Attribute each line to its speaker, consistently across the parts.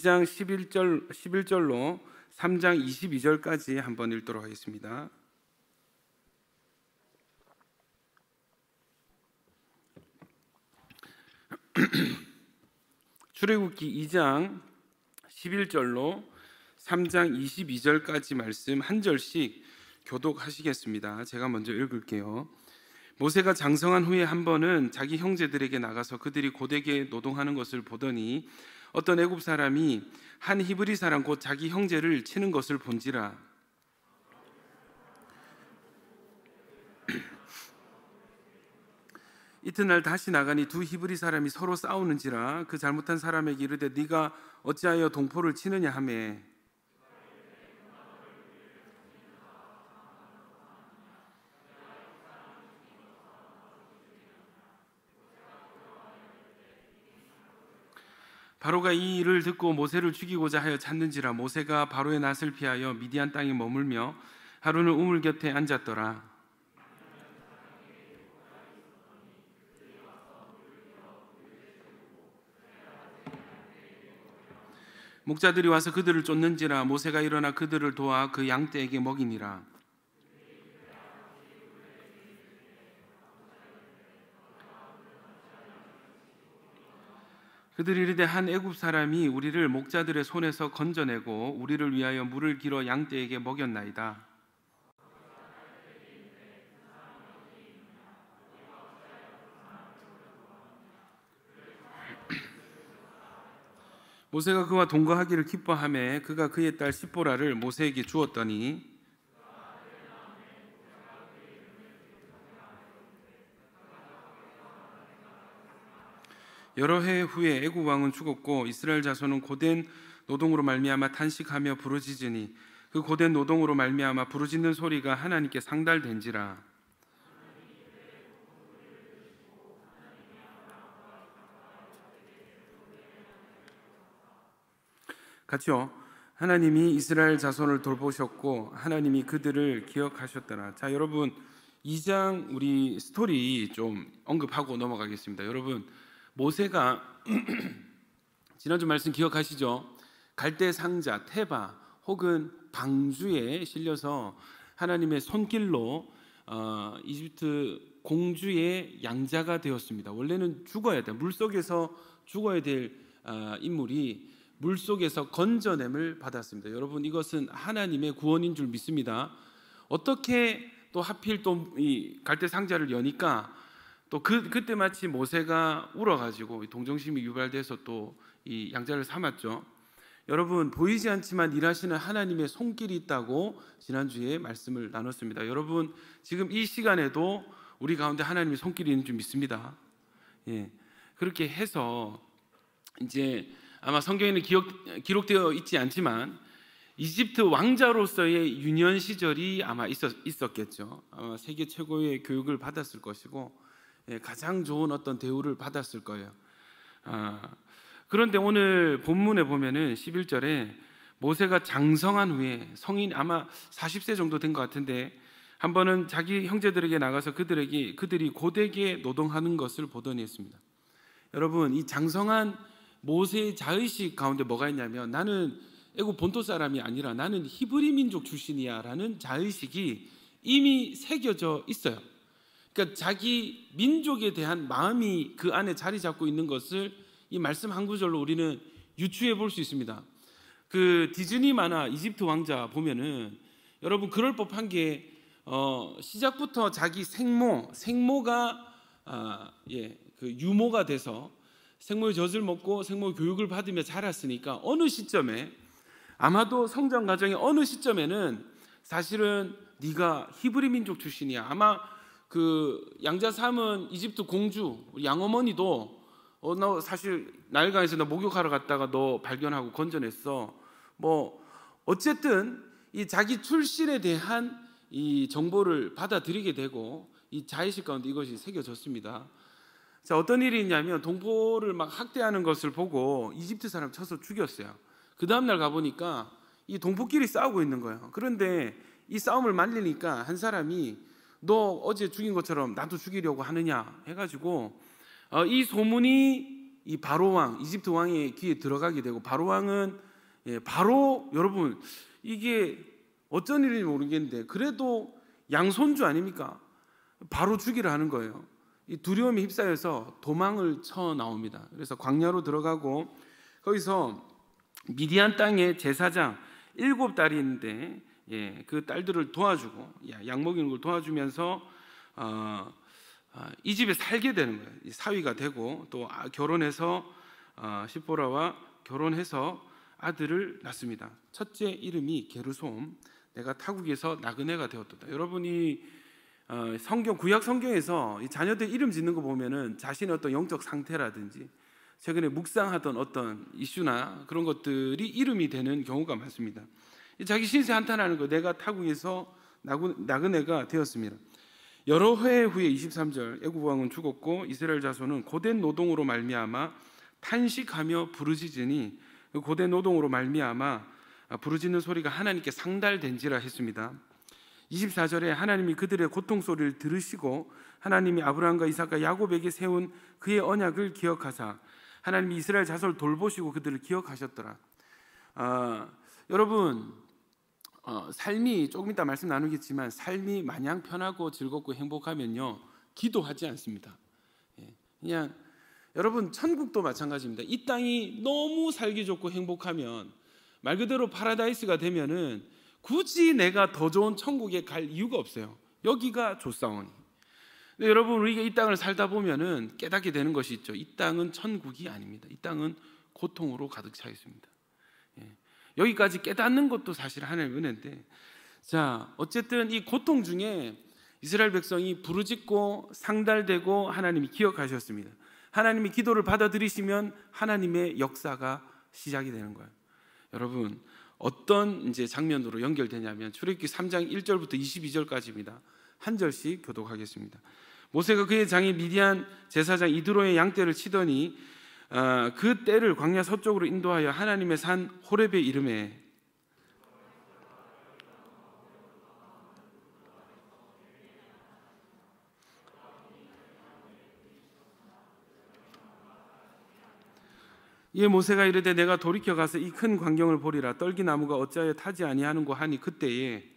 Speaker 1: 2장 11절로 3장 22절까지 한번 읽도록 하겠습니다. 출애굽기 2장 11절로 3장 22절까지 말씀 한 절씩 교독하시겠습니다. 제가 먼저 읽을게요. 모세가 장성한 후에 한 번은 자기 형제들에게 나가서 그들이 고되게 노동하는 것을 보더니 어떤 애굽 사람이 한 히브리 사람 곧 자기 형제를 치는 것을 본지라. 이튿날 다시 나가니 두 히브리 사람이 서로 싸우는지라. 그 잘못한 사람에게 이르되 네가 어찌하여 동포를 치느냐 하매 바로가 이 일을 듣고 모세를 죽이고자 하여 찾는지라. 모세가 바로의 낯을 피하여 미디안 땅에 머물며 하루는 우물 곁에 앉았더라. 목자들이 와서 그들을 쫓는지라. 모세가 일어나 그들을 도와 그 양떼에게 먹이니라. 그들이 이르되 한 애굽 사람이 우리를 목자들의 손에서 건져내고 우리를 위하여 물을 길어 양떼에게 먹였나이다. 모세가 그와 동거하기를 기뻐하며 그가 그의 딸 시보라를 모세에게 주었더니 여러 해 후에 애굽 왕은 죽었고 이스라엘 자손은 고된 노동으로 말미암아 탄식하며 부르짖으니 그 고된 노동으로 말미암아 부르짖는 소리가 하나님께 상달된지라. 같이요. 하나님이 이스라엘 자손을 돌보셨고 하나님이 그들을 기억하셨더라. 자, 여러분 2장 우리 스토리 좀 언급하고 넘어가겠습니다. 여러분 모세가 지난주 말씀 기억하시죠? 갈대 상자, 테바 혹은 방주에 실려서 하나님의 손길로 이집트 공주의 양자가 되었습니다. 원래는 죽어야 돼. 물속에서 죽어야 될 인물이 물속에서 건져냄을 받았습니다. 여러분 이것은 하나님의 구원인 줄 믿습니다. 어떻게 또 하필 또 이 갈대 상자를 여니까 또 그때 마치 모세가 울어가지고 동정심이 유발돼서 또 이 양자를 삼았죠. 여러분 보이지 않지만 일하시는 하나님의 손길이 있다고 지난주에 말씀을 나눴습니다. 여러분 지금 이 시간에도 우리 가운데 하나님의 손길이 있는 줄 믿습니다. 예, 그렇게 해서 이제 아마 성경에는 기록되어 있지 않지만 이집트 왕자로서의 유년 시절이 아마 있었겠죠. 아마 세계 최고의 교육을 받았을 것이고 가장 좋은 어떤 대우를 받았을 거예요. 그런데 오늘 본문에 보면은 11절에 모세가 장성한 후에 성인 아마 40세 정도 된 것 같은데 한 번은 자기 형제들에게 나가서 그들이 고되게 노동하는 것을 보더니 했습니다. 여러분 이 장성한 모세의 자의식 가운데 뭐가 있냐면 나는 애굽 본토 사람이 아니라 나는 히브리 민족 출신이야 라는 자의식이 이미 새겨져 있어요. 그러니까 자기 민족에 대한 마음이 그 안에 자리 잡고 있는 것을 이 말씀 한 구절로 우리는 유추해 볼 수 있습니다. 그 디즈니 만화 이집트 왕자 보면은 여러분 그럴 법한 게 시작부터 자기 생모가 그 유모가 돼서 생모의 젖을 먹고 생모의 교육을 받으며 자랐으니까 어느 시점에 아마도 성장 과정의 어느 시점에는 사실은 네가 히브리 민족 출신이야. 아마 그 양자 삼은 이집트 공주 양어머니도 너 사실 나일강에서 너 목욕하러 갔다가 너 발견하고 건져냈어. 뭐 어쨌든 이 자기 출신에 대한 이 정보를 받아들이게 되고 이 자의식 가운데 이것이 새겨졌습니다. 자, 어떤 일이 있냐면 동포를 막 학대하는 것을 보고 이집트 사람 쳐서 죽였어요. 그 다음날 가보니까 이 동포끼리 싸우고 있는 거예요. 그런데 이 싸움을 말리니까 한 사람이 너 어제 죽인 것처럼 나도 죽이려고 하느냐 해가지고 이 소문이 이 바로 왕, 이집트 왕의 귀에 들어가게 되고, 바로 왕은 바로 여러분 이게 어쩐 일인지 모르겠는데 그래도 양손주 아닙니까? 바로 죽이려 하는 거예요. 이 두려움에 휩싸여서 도망을 쳐 나옵니다. 그래서 광야로 들어가고 거기서 미디안 땅의 제사장 7딸이 있는데 그 딸들을 도와주고 양 먹이는 걸 도와주면서 이 집에 살게 되는 거예요. 사위가 되고 또 결혼해서 시보라와 결혼해서 아들을 낳습니다. 첫째 이름이 게르솜, 내가 타국에서 나그네가 되었도다. 여러분이 성경 구약 성경에서 이 자녀들 이름 짓는 거 보면은 자신의 어떤 영적 상태라든지 최근에 묵상하던 어떤 이슈나 그런 것들이 이름이 되는 경우가 많습니다. 자기 신세 한탄하는 거, 내가 타국에서 나그네가 되었습니다. 여러 해 후에 23절 애굽 왕은 죽었고 이스라엘 자손은 고된 노동으로 말미암아 탄식하며 부르짖으니 그 고된 노동으로 말미암아 부르짖는 소리가 하나님께 상달된지라 했습니다. 24절에 하나님이 그들의 고통 소리를 들으시고 하나님이 아브라함과 이삭과 야곱에게 세운 그의 언약을 기억하사 하나님이 이스라엘 자손을 돌보시고 그들을 기억하셨더라. 여러분 삶이 조금 이따 말씀 나누겠지만 삶이 마냥 편하고 즐겁고 행복하면요 기도하지 않습니다. 그냥 여러분 천국도 마찬가지입니다. 이 땅이 너무 살기 좋고 행복하면 말 그대로 파라다이스가 되면은 굳이 내가 더 좋은 천국에 갈 이유가 없어요. 여기가 좋사오니. 근데 여러분 우리가 이 땅을 살다 보면은 깨닫게 되는 것이 있죠. 이 땅은 천국이 아닙니다. 이 땅은 고통으로 가득 차 있습니다. 여기까지 깨닫는 것도 사실 하나님의 은혜인데, 자 어쨌든 이 고통 중에 이스라엘 백성이 부르짖고 상달되고 하나님이 기억하셨습니다. 하나님이 기도를 받아들이시면 하나님의 역사가 시작이 되는 거예요. 여러분 어떤 이제 장면으로 연결되냐면 출애굽기 3장 1절부터 22절까지입니다. 한 절씩 교독하겠습니다. 모세가 그의 장인 미디안 제사장 이드로의 양떼를 치더니 그 떼를 광야 서쪽으로 인도하여 하나님의 산 호렙에 이르매 이에 모세가 이르되 내가 돌이켜 가서 이 큰 광경을 보리라. 떨기나무가 어찌하여 타지 아니하는고 하니 그때에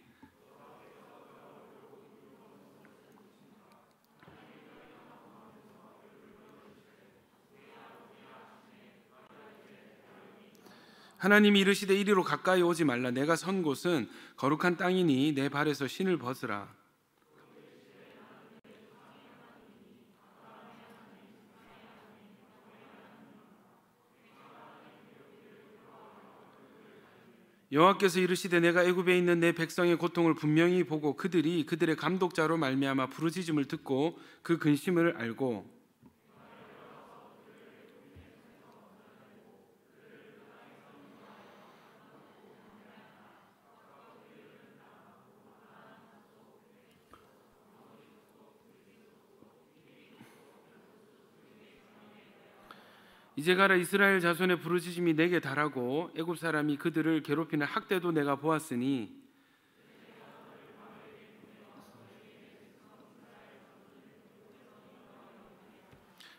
Speaker 1: 하나님이 이르시되 이리로 가까이 오지 말라. 내가 선 곳은 거룩한 땅이니 내 발에서 신을 벗으라. 여호와께서 이르시되 내가 애굽에 있는 내 백성의 고통을 분명히 보고 그들이 그들의 감독자로 말미암아 부르짖음을 듣고 그 근심을 알고 이제 가라. 이스라엘 자손의 부르짖음이 내게 달하고 애굽 사람이 그들을 괴롭히는 학대도 내가 보았으니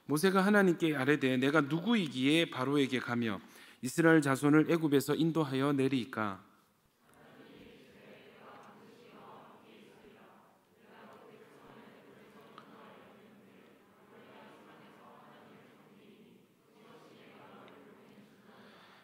Speaker 1: 모세가 하나님께 아뢰되 내가 누구이기에 바로에게 가며 이스라엘 자손을 애굽에서 인도하여 내리이까.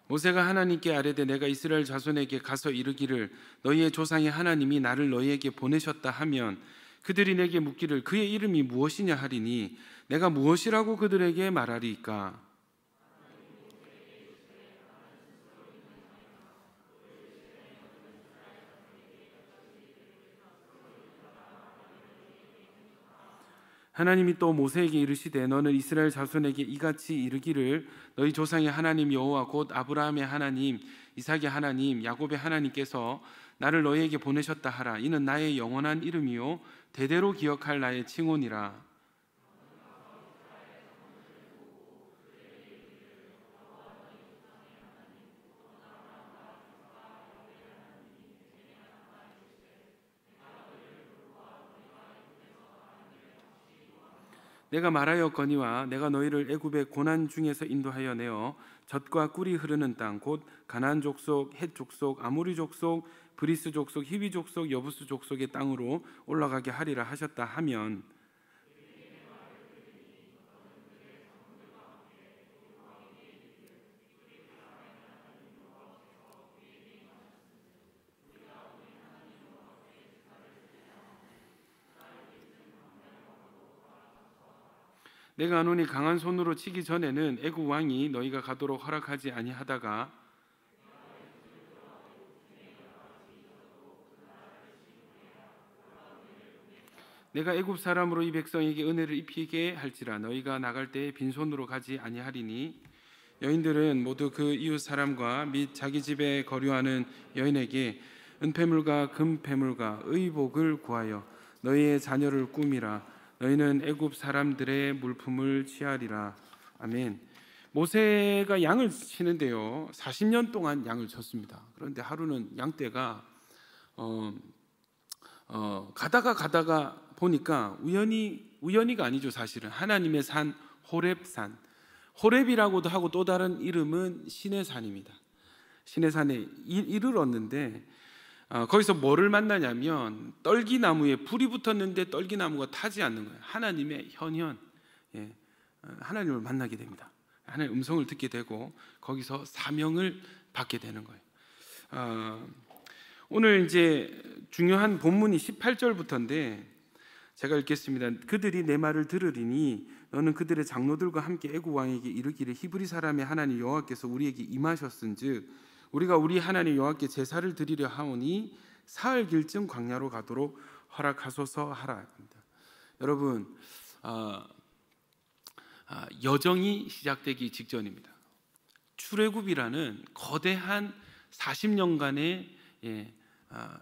Speaker 1: 모세가 하나님께 아뢰되 내가 이스라엘 자손에게 가서 이르기를 너희의 조상의 하나님이 나를 너희에게 보내셨다 하면 그들이 내게 묻기를 그의 이름이 무엇이냐 하리니 내가 무엇이라고 그들에게 말하리이까. 하나님이 또 모세에게 이르시되 너는 이스라엘 자손에게 이같이 이르기를 너희 조상의 하나님 여호와 곧 아브라함의 하나님 이삭의 하나님 야곱의 하나님께서 나를 너희에게 보내셨다 하라. 이는 나의 영원한 이름이요 대대로 기억할 나의 칭호니라. 내가 말하였거니와 내가 너희를 애굽의 고난 중에서 인도하여 내어 젖과 꿀이 흐르는 땅 곧 가나안 족속, 헷 족속, 아모리 족속, 브리스 족속, 히비 족속, 여부스 족속의 땅으로 올라가게 하리라 하셨다 하면 내가 하노니 강한 손으로 치기 전에는 애굽 왕이 너희가 가도록 허락하지 아니하다가 내가 애굽 사람으로 이 백성에게 은혜를 입히게 할지라 너희가 나갈 때에 빈손으로 가지 아니하리니 여인들은 모두 그 이웃 사람과 및 자기 집에 거류하는 여인에게 은폐물과 금폐물과 의복을 구하여 너희의 자녀를 꾸미라. 너희는 애굽 사람들의 물품을 취하리라. 아멘. 모세가 양을 치는데요, 40년 동안 양을 쳤습니다. 그런데 하루는 양떼가 가다가 보니까 우연히가 아니죠. 사실은 하나님의 산 호렙산, 호렙이라고도 하고 또 다른 이름은 신의 산입니다. 신의 산에 이르렀는데 거기서 뭐를 만나냐면 떨기나무에 불이 붙었는데 떨기나무가 타지 않는 거예요. 하나님의 현현, 하나님을 만나게 됩니다. 하나님의 음성을 듣게 되고 거기서 사명을 받게 되는 거예요. 오늘 이제 중요한 본문이 18절부터인데 제가 읽겠습니다. 그들이 내 말을 들으리니 너는 그들의 장로들과 함께 애굽 왕에게 이르기를 히브리 사람의 하나님 여호와께서 우리에게 임하셨은즉 우리가 우리 하나님 여호와께 제사를 드리려 하오니 사흘 길쯤 광야로 가도록 허락하소서 하라. 여러분, 여정이 시작되기 직전입니다. 출애굽이라는 거대한 40년간의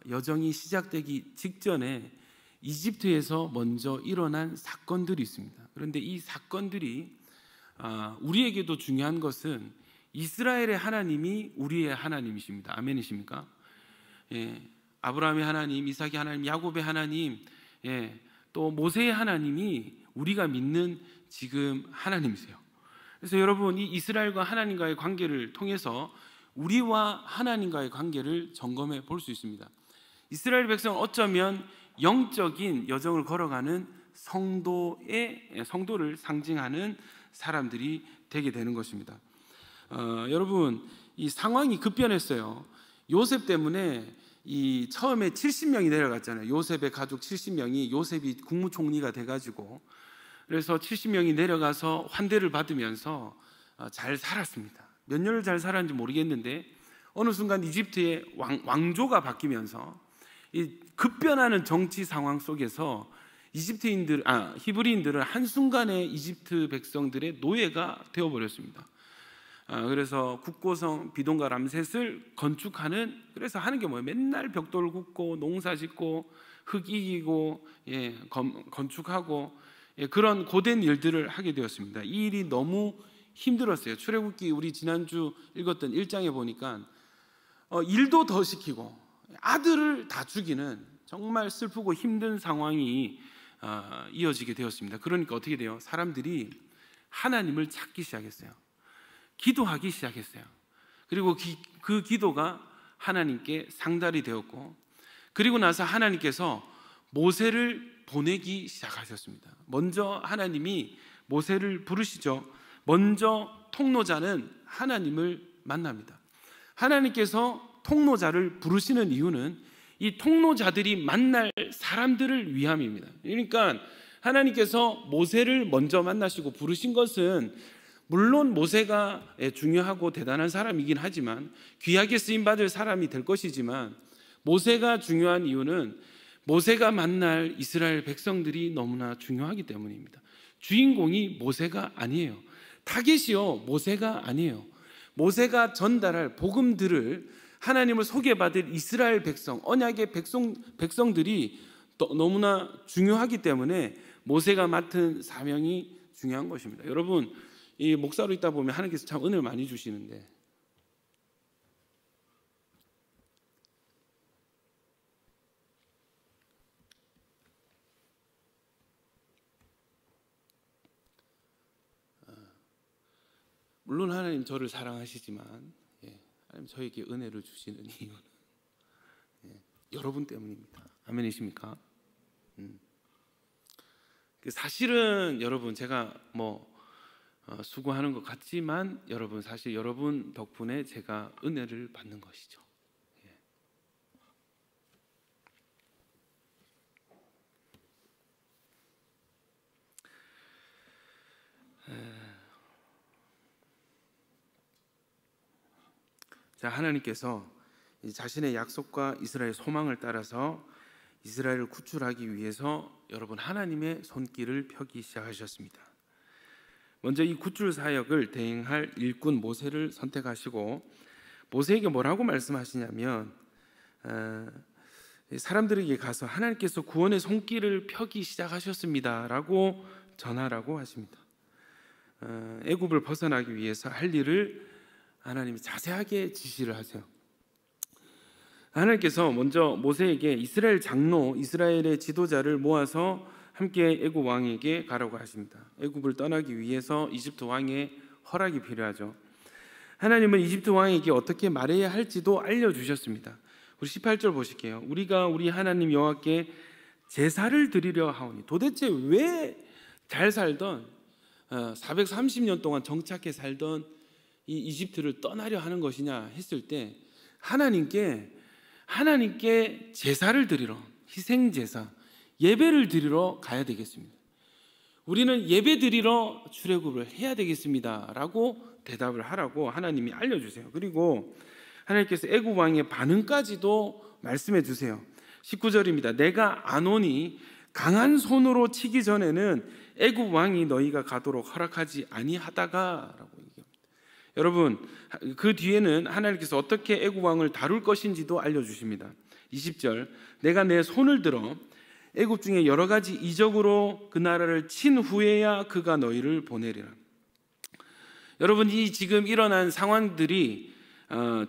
Speaker 1: 여정이 시작되기 직전에 이집트에서 먼저 일어난 사건들이 있습니다. 그런데 이 사건들이 우리에게도 중요한 것은 이스라엘의 하나님이 우리의 하나님이십니다. 아멘이십니까? 아브라함의 하나님, 이삭의 하나님, 야곱의 하나님, 또 모세의 하나님이 우리가 믿는 지금 하나님이세요. 그래서 여러분, 이 이스라엘과 하나님과의 관계를 통해서 우리와 하나님과의 관계를 점검해 볼 수 있습니다. 이스라엘 백성은 어쩌면 영적인 여정을 걸어가는 성도를 상징하는 사람들이 되게 되는 것입니다. 여러분, 이 상황이 급변했어요. 요셉 때문에 처음에 70명이 내려갔잖아요. 요셉의 가족 70명이 요셉이 국무총리가 돼가지고 그래서 70명이 내려가서 환대를 받으면서 잘 살았습니다. 몇 년을 잘 살았는지 모르겠는데 어느 순간 이집트의 왕조가 바뀌면서 이 급변하는 정치 상황 속에서 히브리인들은 한순간에 이집트 백성들의 노예가 되어버렸습니다. 그래서 국고성 비동가 람셋을 건축하는, 그래서 하는 게 뭐예요? 맨날 벽돌 굽고 농사 짓고 흙 이기고 건축하고 그런 고된 일들을 하게 되었습니다. 이 일이 너무 힘들었어요. 출애굽기 우리 지난주 읽었던 1장에 보니까 일도 더 시키고 아들을 다 죽이는 정말 슬프고 힘든 상황이 이어지게 되었습니다. 그러니까 어떻게 돼요? 사람들이 하나님을 찾기 시작했어요. 기도하기 시작했어요. 그리고 그 기도가 하나님께 상달이 되었고, 그리고 나서 하나님께서 모세를 보내기 시작하셨습니다. 먼저 하나님이 모세를 부르시죠. 먼저 통로자는 하나님을 만납니다. 하나님께서 통로자를 부르시는 이유는 이 통로자들이 만날 사람들을 위함입니다. 그러니까 하나님께서 모세를 먼저 만나시고 부르신 것은 물론 모세가 중요하고 대단한 사람이긴 하지만, 귀하게 쓰임받을 사람이 될 것이지만, 모세가 중요한 이유는 모세가 만날 이스라엘 백성들이 너무나 중요하기 때문입니다. 주인공이 모세가 아니에요. 타겟이요 모세가 아니에요. 모세가 전달할 복음들을 하나님을 소개받을 이스라엘 백성, 언약의 백성들이 너무나 중요하기 때문에 모세가 맡은 사명이 중요한 것입니다. 여러분, 이 목사로 있다 보면 하나님께서 참 은혜를 많이 주시는데 물론 하나님 저를 사랑하시지만 하나님 저에게 은혜를 주시는 이유는 여러분 때문입니다. 아멘이십니까? 사실은 여러분 제가 수고하는 것 같지만 여러분 사실 여러분 덕분에 제가 은혜를 받는 것이죠. 자, 하나님께서 자신의 약속과 이스라엘 소망을 따라서 이스라엘을 구출하기 위해서 여러분 하나님의 손길을 펴기 시작하셨습니다. 먼저 이 구출 사역을 대행할 일꾼 모세를 선택하시고 모세에게 뭐라고 말씀하시냐면 사람들에게 가서 하나님께서 구원의 손길을 펴기 시작하셨습니다라고 전하라고 하십니다. 애굽을 벗어나기 위해서 할 일을 하나님이 자세하게 지시를 하세요. 하나님께서 먼저 모세에게 이스라엘 장로, 이스라엘의 지도자를 모아서 함께 애굽 왕에게 가라고 하십니다. 애굽을 떠나기 위해서 이집트 왕의 허락이 필요하죠. 하나님은 이집트 왕에게 어떻게 말해야 할지도 알려주셨습니다. 우리 18절 보실게요. 우리가 우리 하나님 여호와께 제사를 드리려 하오니. 도대체 왜 잘 살던 430년 동안 정착해 살던 이 이집트를 떠나려 하는 것이냐 했을 때 하나님께 제사를 드리러, 희생제사, 예배를 드리러 가야 되겠습니다. 우리는 예배 드리러 출애굽을 해야 되겠습니다 라고 대답을 하라고 하나님이 알려주세요. 그리고 하나님께서 애굽 왕의 반응까지도 말씀해 주세요. 19절입니다. 내가 안 오니 강한 손으로 치기 전에는 애굽 왕이 너희가 가도록 허락하지 아니하다가 라고 얘기합니다. 여러분 그 뒤에는 하나님께서 어떻게 애굽 왕을 다룰 것인지도 알려주십니다. 20절 내가 내 손을 들어 애굽 중에 여러 가지 이적으로 그 나라를 친 후에야 그가 너희를 보내리라. 여러분 이 지금 일어난 상황들이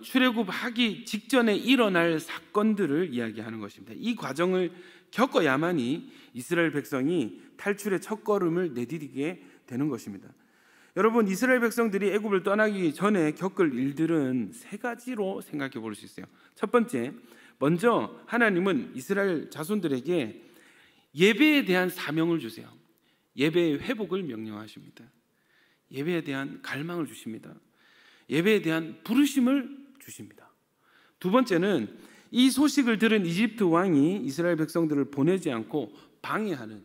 Speaker 1: 출애굽하기 직전에 일어날 사건들을 이야기하는 것입니다. 이 과정을 겪어야만이 이스라엘 백성이 탈출의 첫걸음을 내디디게 되는 것입니다. 여러분 이스라엘 백성들이 애굽을 떠나기 전에 겪을 일들은 세 가지로 생각해 볼 수 있어요. 첫 번째, 먼저 하나님은 이스라엘 자손들에게 예배에 대한 사명을 주세요. 예배의 회복을 명령하십니다. 예배에 대한 갈망을 주십니다. 예배에 대한 부르심을 주십니다. 두 번째는 이 소식을 들은 이집트 왕이 이스라엘 백성들을 보내지 않고 방해하는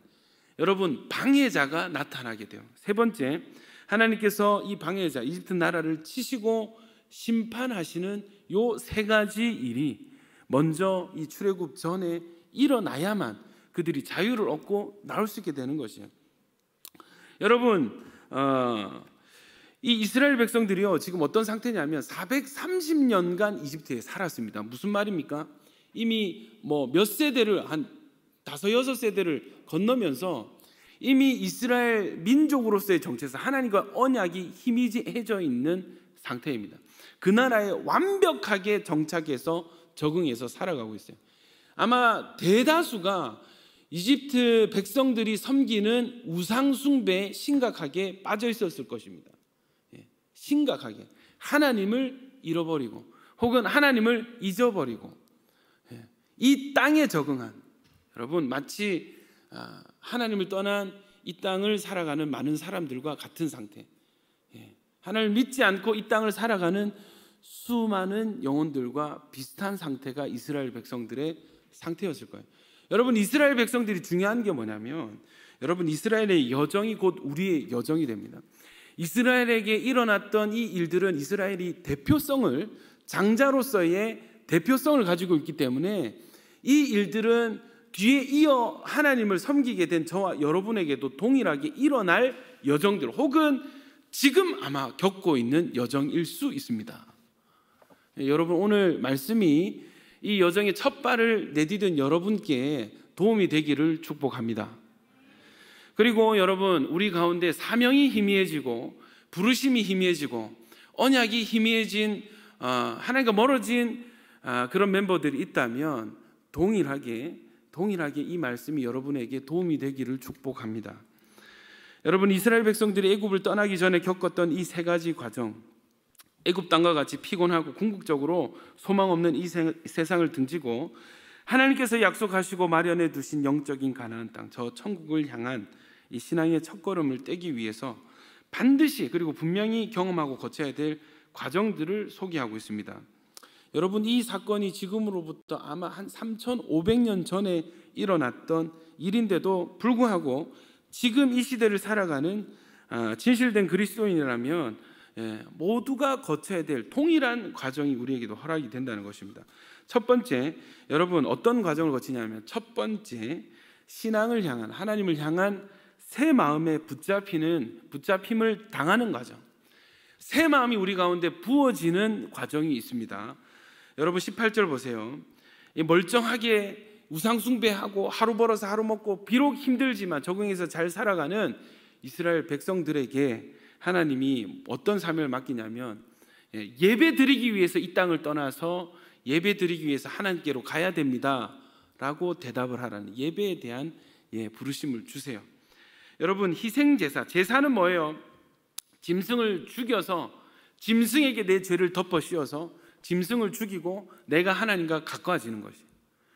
Speaker 1: 여러분 방해자가 나타나게 돼요. 세 번째, 하나님께서 이 방해자 이집트 나라를 치시고 심판하시는 요 세 가지 일이 먼저 이 출애굽 전에 일어나야만 그들이 자유를 얻고 나올 수 있게 되는 것이에요. 여러분 이 이스라엘 백성들이요 지금 어떤 상태냐면 430년간 이집트에 살았습니다. 무슨 말입니까? 이미 몇 세대를 한 5, 6세대를 건너면서 이미 이스라엘 민족으로서의 정체에서 하나님과 언약이 희미해져 있는 상태입니다. 그 나라에 완벽하게 정착해서 적응해서 살아가고 있어요. 아마 대다수가 이집트 백성들이 섬기는 우상 숭배에 심각하게 빠져 있었을 것입니다. 심각하게 하나님을 잃어버리고 혹은 하나님을 잊어버리고 이 땅에 적응한 여러분 마치 하나님을 떠난 이 땅을 살아가는 많은 사람들과 같은 상태, 하나님을 믿지 않고 이 땅을 살아가는 수많은 영혼들과 비슷한 상태가 이스라엘 백성들의 상태였을 거예요. 여러분 이스라엘 백성들이 중요한 게 뭐냐면 여러분 이스라엘의 여정이 곧 우리의 여정이 됩니다. 이스라엘에게 일어났던 이 일들은 이스라엘이 대표성을 장자로서의 대표성을 가지고 있기 때문에 이 일들은 뒤에 이어 하나님을 섬기게 된 저와 여러분에게도 동일하게 일어날 여정들 혹은 지금 아마 겪고 있는 여정일 수 있습니다. 여러분 오늘 말씀이 이 여정의 첫 발을 내디딘 여러분께 도움이 되기를 축복합니다. 그리고 여러분 우리 가운데 사명이 희미해지고 부르심이 희미해지고 언약이 희미해진 하나님과 멀어진 그런 멤버들이 있다면 동일하게 이 말씀이 여러분에게 도움이 되기를 축복합니다. 여러분, 이스라엘 백성들이 애굽을 떠나기 전에 겪었던 이 세 가지 과정, 애굽 땅과 같이 피곤하고 궁극적으로 소망 없는 이 세상을 등지고 하나님께서 약속하시고 마련해 두신 영적인 가나안 땅, 저 천국을 향한 이 신앙의 첫걸음을 떼기 위해서 반드시, 그리고 분명히 경험하고 거쳐야 될 과정들을 소개하고 있습니다. 여러분, 이 사건이 지금으로부터 아마 한 3,500년 전에 일어났던 일인데도 불구하고 지금 이 시대를 살아가는 진실된 그리스도인이라면 모두가 거쳐야 될 동일한 과정이 우리에게도 허락이 된다는 것입니다. 첫 번째, 여러분 어떤 과정을 거치냐면, 첫 번째, 신앙을 향한, 하나님을 향한 새 마음에 붙잡힘을 당하는 과정, 새 마음이 우리 가운데 부어지는 과정이 있습니다. 여러분 18절 보세요. 멀쩡하게 우상 숭배하고 하루 벌어서 하루 먹고 비록 힘들지만 적응해서 잘 살아가는 이스라엘 백성들에게 하나님이 어떤 사명을 맡기냐면, 예배 드리기 위해서 이 땅을 떠나서 예배 드리기 위해서 하나님께로 가야 됩니다 라고 대답을 하라는, 예배에 대한 부르심을 주세요. 여러분, 희생제사, 제사는 뭐예요? 짐승을 죽여서 짐승에게 내 죄를 덮어 씌워서 짐승을 죽이고 내가 하나님과 가까워지는 것이,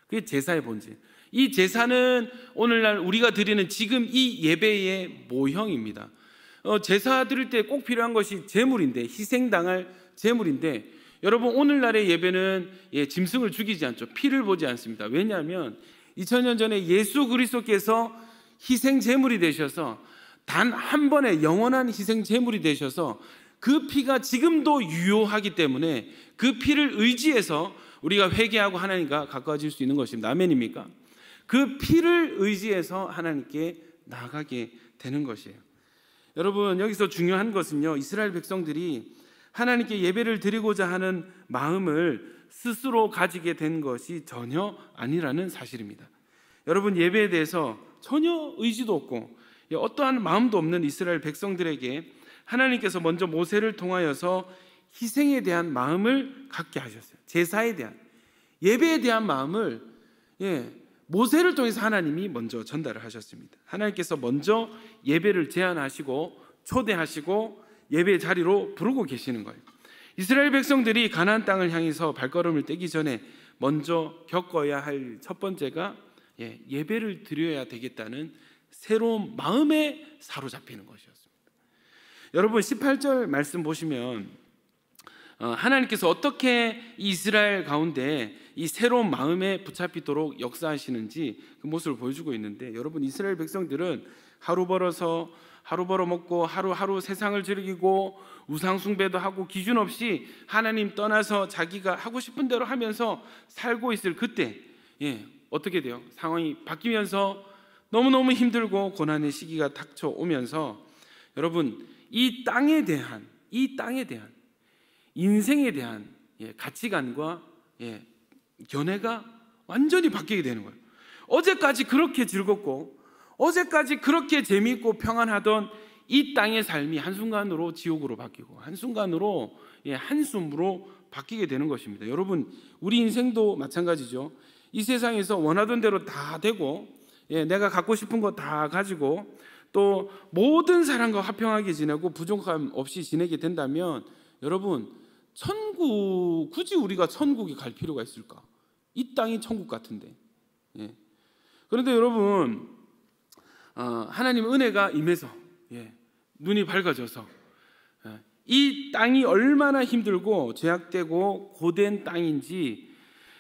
Speaker 1: 그게 제사의 본질. 이 제사는 오늘날 우리가 드리는 지금 이 예배의 모형입니다. 제사 드릴 때 꼭 필요한 것이 제물인데, 희생당할 제물인데, 여러분 오늘날의 예배는 짐승을 죽이지 않죠. 피를 보지 않습니다. 왜냐하면 2000년 전에 예수 그리스도께서 희생 제물이 되셔서, 단 한 번의 영원한 희생 제물이 되셔서 그 피가 지금도 유효하기 때문에 그 피를 의지해서 우리가 회개하고 하나님과 가까워질 수 있는 것입니다. 아멘입니까? 그 피를 의지해서 하나님께 나아가게 되는 것이에요. 여러분, 여기서 중요한 것은요, 이스라엘 백성들이 하나님께 예배를 드리고자 하는 마음을 스스로 가지게 된 것이 전혀 아니라는 사실입니다. 여러분, 예배에 대해서 전혀 의지도 없고 어떠한 마음도 없는 이스라엘 백성들에게 하나님께서 먼저 모세를 통하여서 희생에 대한 마음을 갖게 하셨어요. 제사에 대한, 예배에 대한 마음을 모세를 통해서 하나님이 먼저 전달을 하셨습니다. 하나님께서 먼저 예배를 제안하시고 초대하시고 예배 자리로 부르고 계시는 거예요. 이스라엘 백성들이 가나안 땅을 향해서 발걸음을 떼기 전에 먼저 겪어야 할 첫 번째가 예배를 드려야 되겠다는 새로운 마음에 사로잡히는 것이었습니다. 여러분 18절 말씀 보시면 하나님께서 어떻게 이스라엘 가운데 이 새로운 마음에 붙잡히도록 역사하시는지 그 모습을 보여주고 있는데, 여러분 이스라엘 백성들은 하루 벌어 먹고 하루하루 세상을 즐기고 우상 숭배도 하고 기준 없이 하나님 떠나서 자기가 하고 싶은 대로 하면서 살고 있을 그때 어떻게 돼요? 상황이 바뀌면서 너무너무 힘들고 고난의 시기가 닥쳐오면서 여러분 이 땅에 대한 인생에 대한 가치관과 견해가 완전히 바뀌게 되는 거예요. 어제까지 그렇게 즐겁고 어제까지 그렇게 재미있고 평안하던 이 땅의 삶이 한순간으로 지옥으로 바뀌고 한순간으로 한숨으로 바뀌게 되는 것입니다. 여러분 우리 인생도 마찬가지죠. 이 세상에서 원하던 대로 다 되고 내가 갖고 싶은 거 다 가지고 또 모든 사람과 화평하게 지내고 부족함 없이 지내게 된다면 여러분 굳이 우리가 천국에 갈 필요가 있을까? 이 땅이 천국 같은데. 그런데 여러분 하나님 은혜가 임해서 눈이 밝아져서 이 땅이 얼마나 힘들고 죄악되고 고된 땅인지,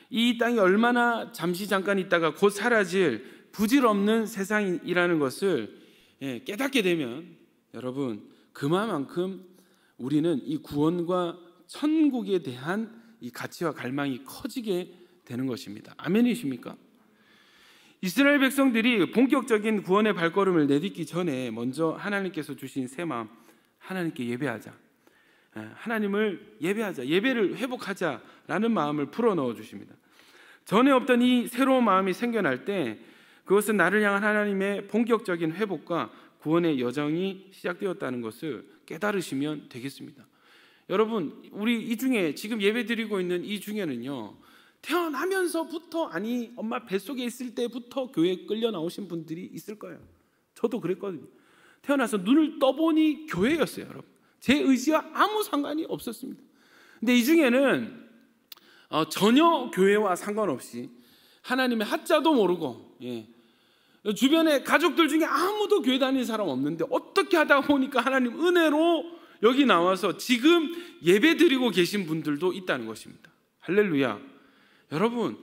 Speaker 1: 이 땅이 얼마나 잠시 잠깐 있다가 곧 사라질 부질없는 세상이라는 것을 깨닫게 되면 여러분 그만큼 우리는 이 구원과 천국에 대한 이 가치와 갈망이 커지게 되는 것입니다. 아멘이십니까? 이스라엘 백성들이 본격적인 구원의 발걸음을 내딛기 전에 먼저 하나님께서 주신 새 마음, 하나님께 예배하자, 하나님을 예배하자, 예배를 회복하자라는 마음을 풀어넣어 주십니다. 전에 없던 이 새로운 마음이 생겨날 때 그것은 나를 향한 하나님의 본격적인 회복과 구원의 여정이 시작되었다는 것을 깨달으시면 되겠습니다. 여러분 우리 이 중에 지금 예배드리고 있는 이 중에는요, 태어나면서부터 아니 엄마 뱃속에 있을 때부터 교회에 끌려 나오신 분들이 있을 거예요. 저도 그랬거든요. 태어나서 눈을 떠보니 교회였어요, 여러분. 제 의지와 아무 상관이 없었습니다. 근데 이 중에는 전혀 교회와 상관없이 하나님의 하자도 모르고, 주변에 가족들 중에 아무도 교회 다니는 사람 없는데 어떻게 하다 보니까 하나님 은혜로 여기 나와서 지금 예배 드리고 계신 분들도 있다는 것입니다. 할렐루야. 여러분,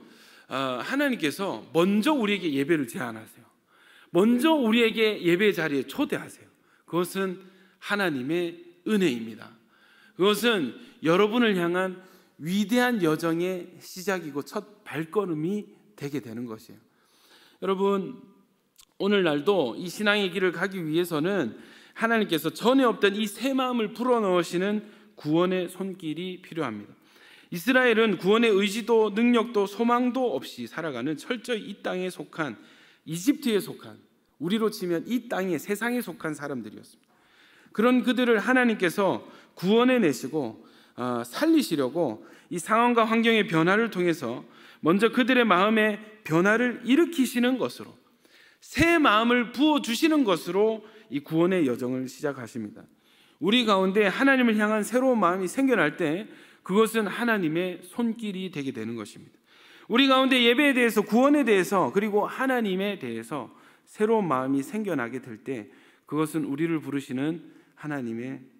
Speaker 1: 하나님께서 먼저 우리에게 예배를 제안하세요. 먼저 우리에게 예배 자리에 초대하세요. 그것은 하나님의 은혜입니다. 그것은 여러분을 향한 위대한 여정의 시작이고 첫 발걸음이 되게 되는 것이에요. 여러분, 오늘날도 이 신앙의 길을 가기 위해서는 하나님께서 전에 없던 이 새 마음을 불어넣으시는 구원의 손길이 필요합니다. 이스라엘은 구원의 의지도 능력도 소망도 없이 살아가는 철저히 이 땅에 속한, 이집트에 속한, 우리로 치면 이 땅에, 세상에 속한 사람들이었습니다. 그런 그들을 하나님께서 구원해 내시고 살리시려고 이 상황과 환경의 변화를 통해서 먼저 그들의 마음에 변화를 일으키시는 것으로, 새 마음을 부어주시는 것으로 이 구원의 여정을 시작하십니다. 우리 가운데 하나님을 향한 새로운 마음이 생겨날 때 그것은 하나님의 손길이 되게 되는 것입니다. 우리 가운데 예배에 대해서, 구원에 대해서, 그리고 하나님에 대해서 새로운 마음이 생겨나게 될 때 그것은 우리를 부르시는 하나님의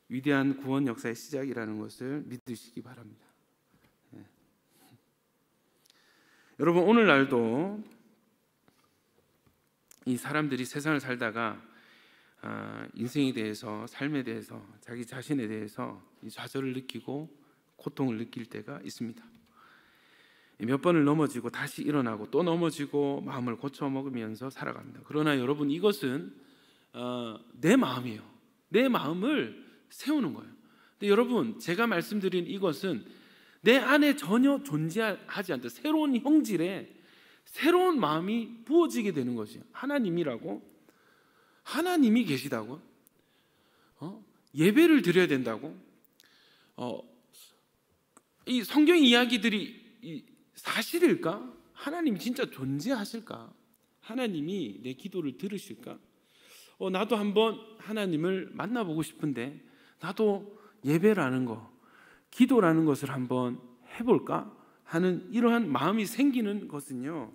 Speaker 1: 위대한 구원 역사의 시작이라는 것을 믿으시기 바랍니다. 여러분, 오늘날도 이 사람들이 세상을 살다가 인생에 대해서, 삶에 대해서, 자기 자신에 대해서 좌절을 느끼고 고통을 느낄 때가 있습니다. 몇 번을 넘어지고 다시 일어나고 또 넘어지고 마음을 고쳐먹으면서 살아갑니다. 그러나 여러분, 이것은 내 마음이에요. 내 마음을 세우는 거예요. 근데 여러분, 제가 말씀드린 이것은 내 안에 전혀 존재하지 않던 새로운 형질의 새로운 마음이 부어지게 되는 것이에요. 하나님이라고? 하나님이 계시다고? 예배를 드려야 된다고? 이 성경 이야기들이 사실일까? 하나님이 진짜 존재하실까? 하나님이 내 기도를 들으실까? 나도 한번 하나님을 만나보고 싶은데 나도 예배라는 거, 기도라는 것을 한번 해볼까? 하는 이러한 마음이 생기는 것은요,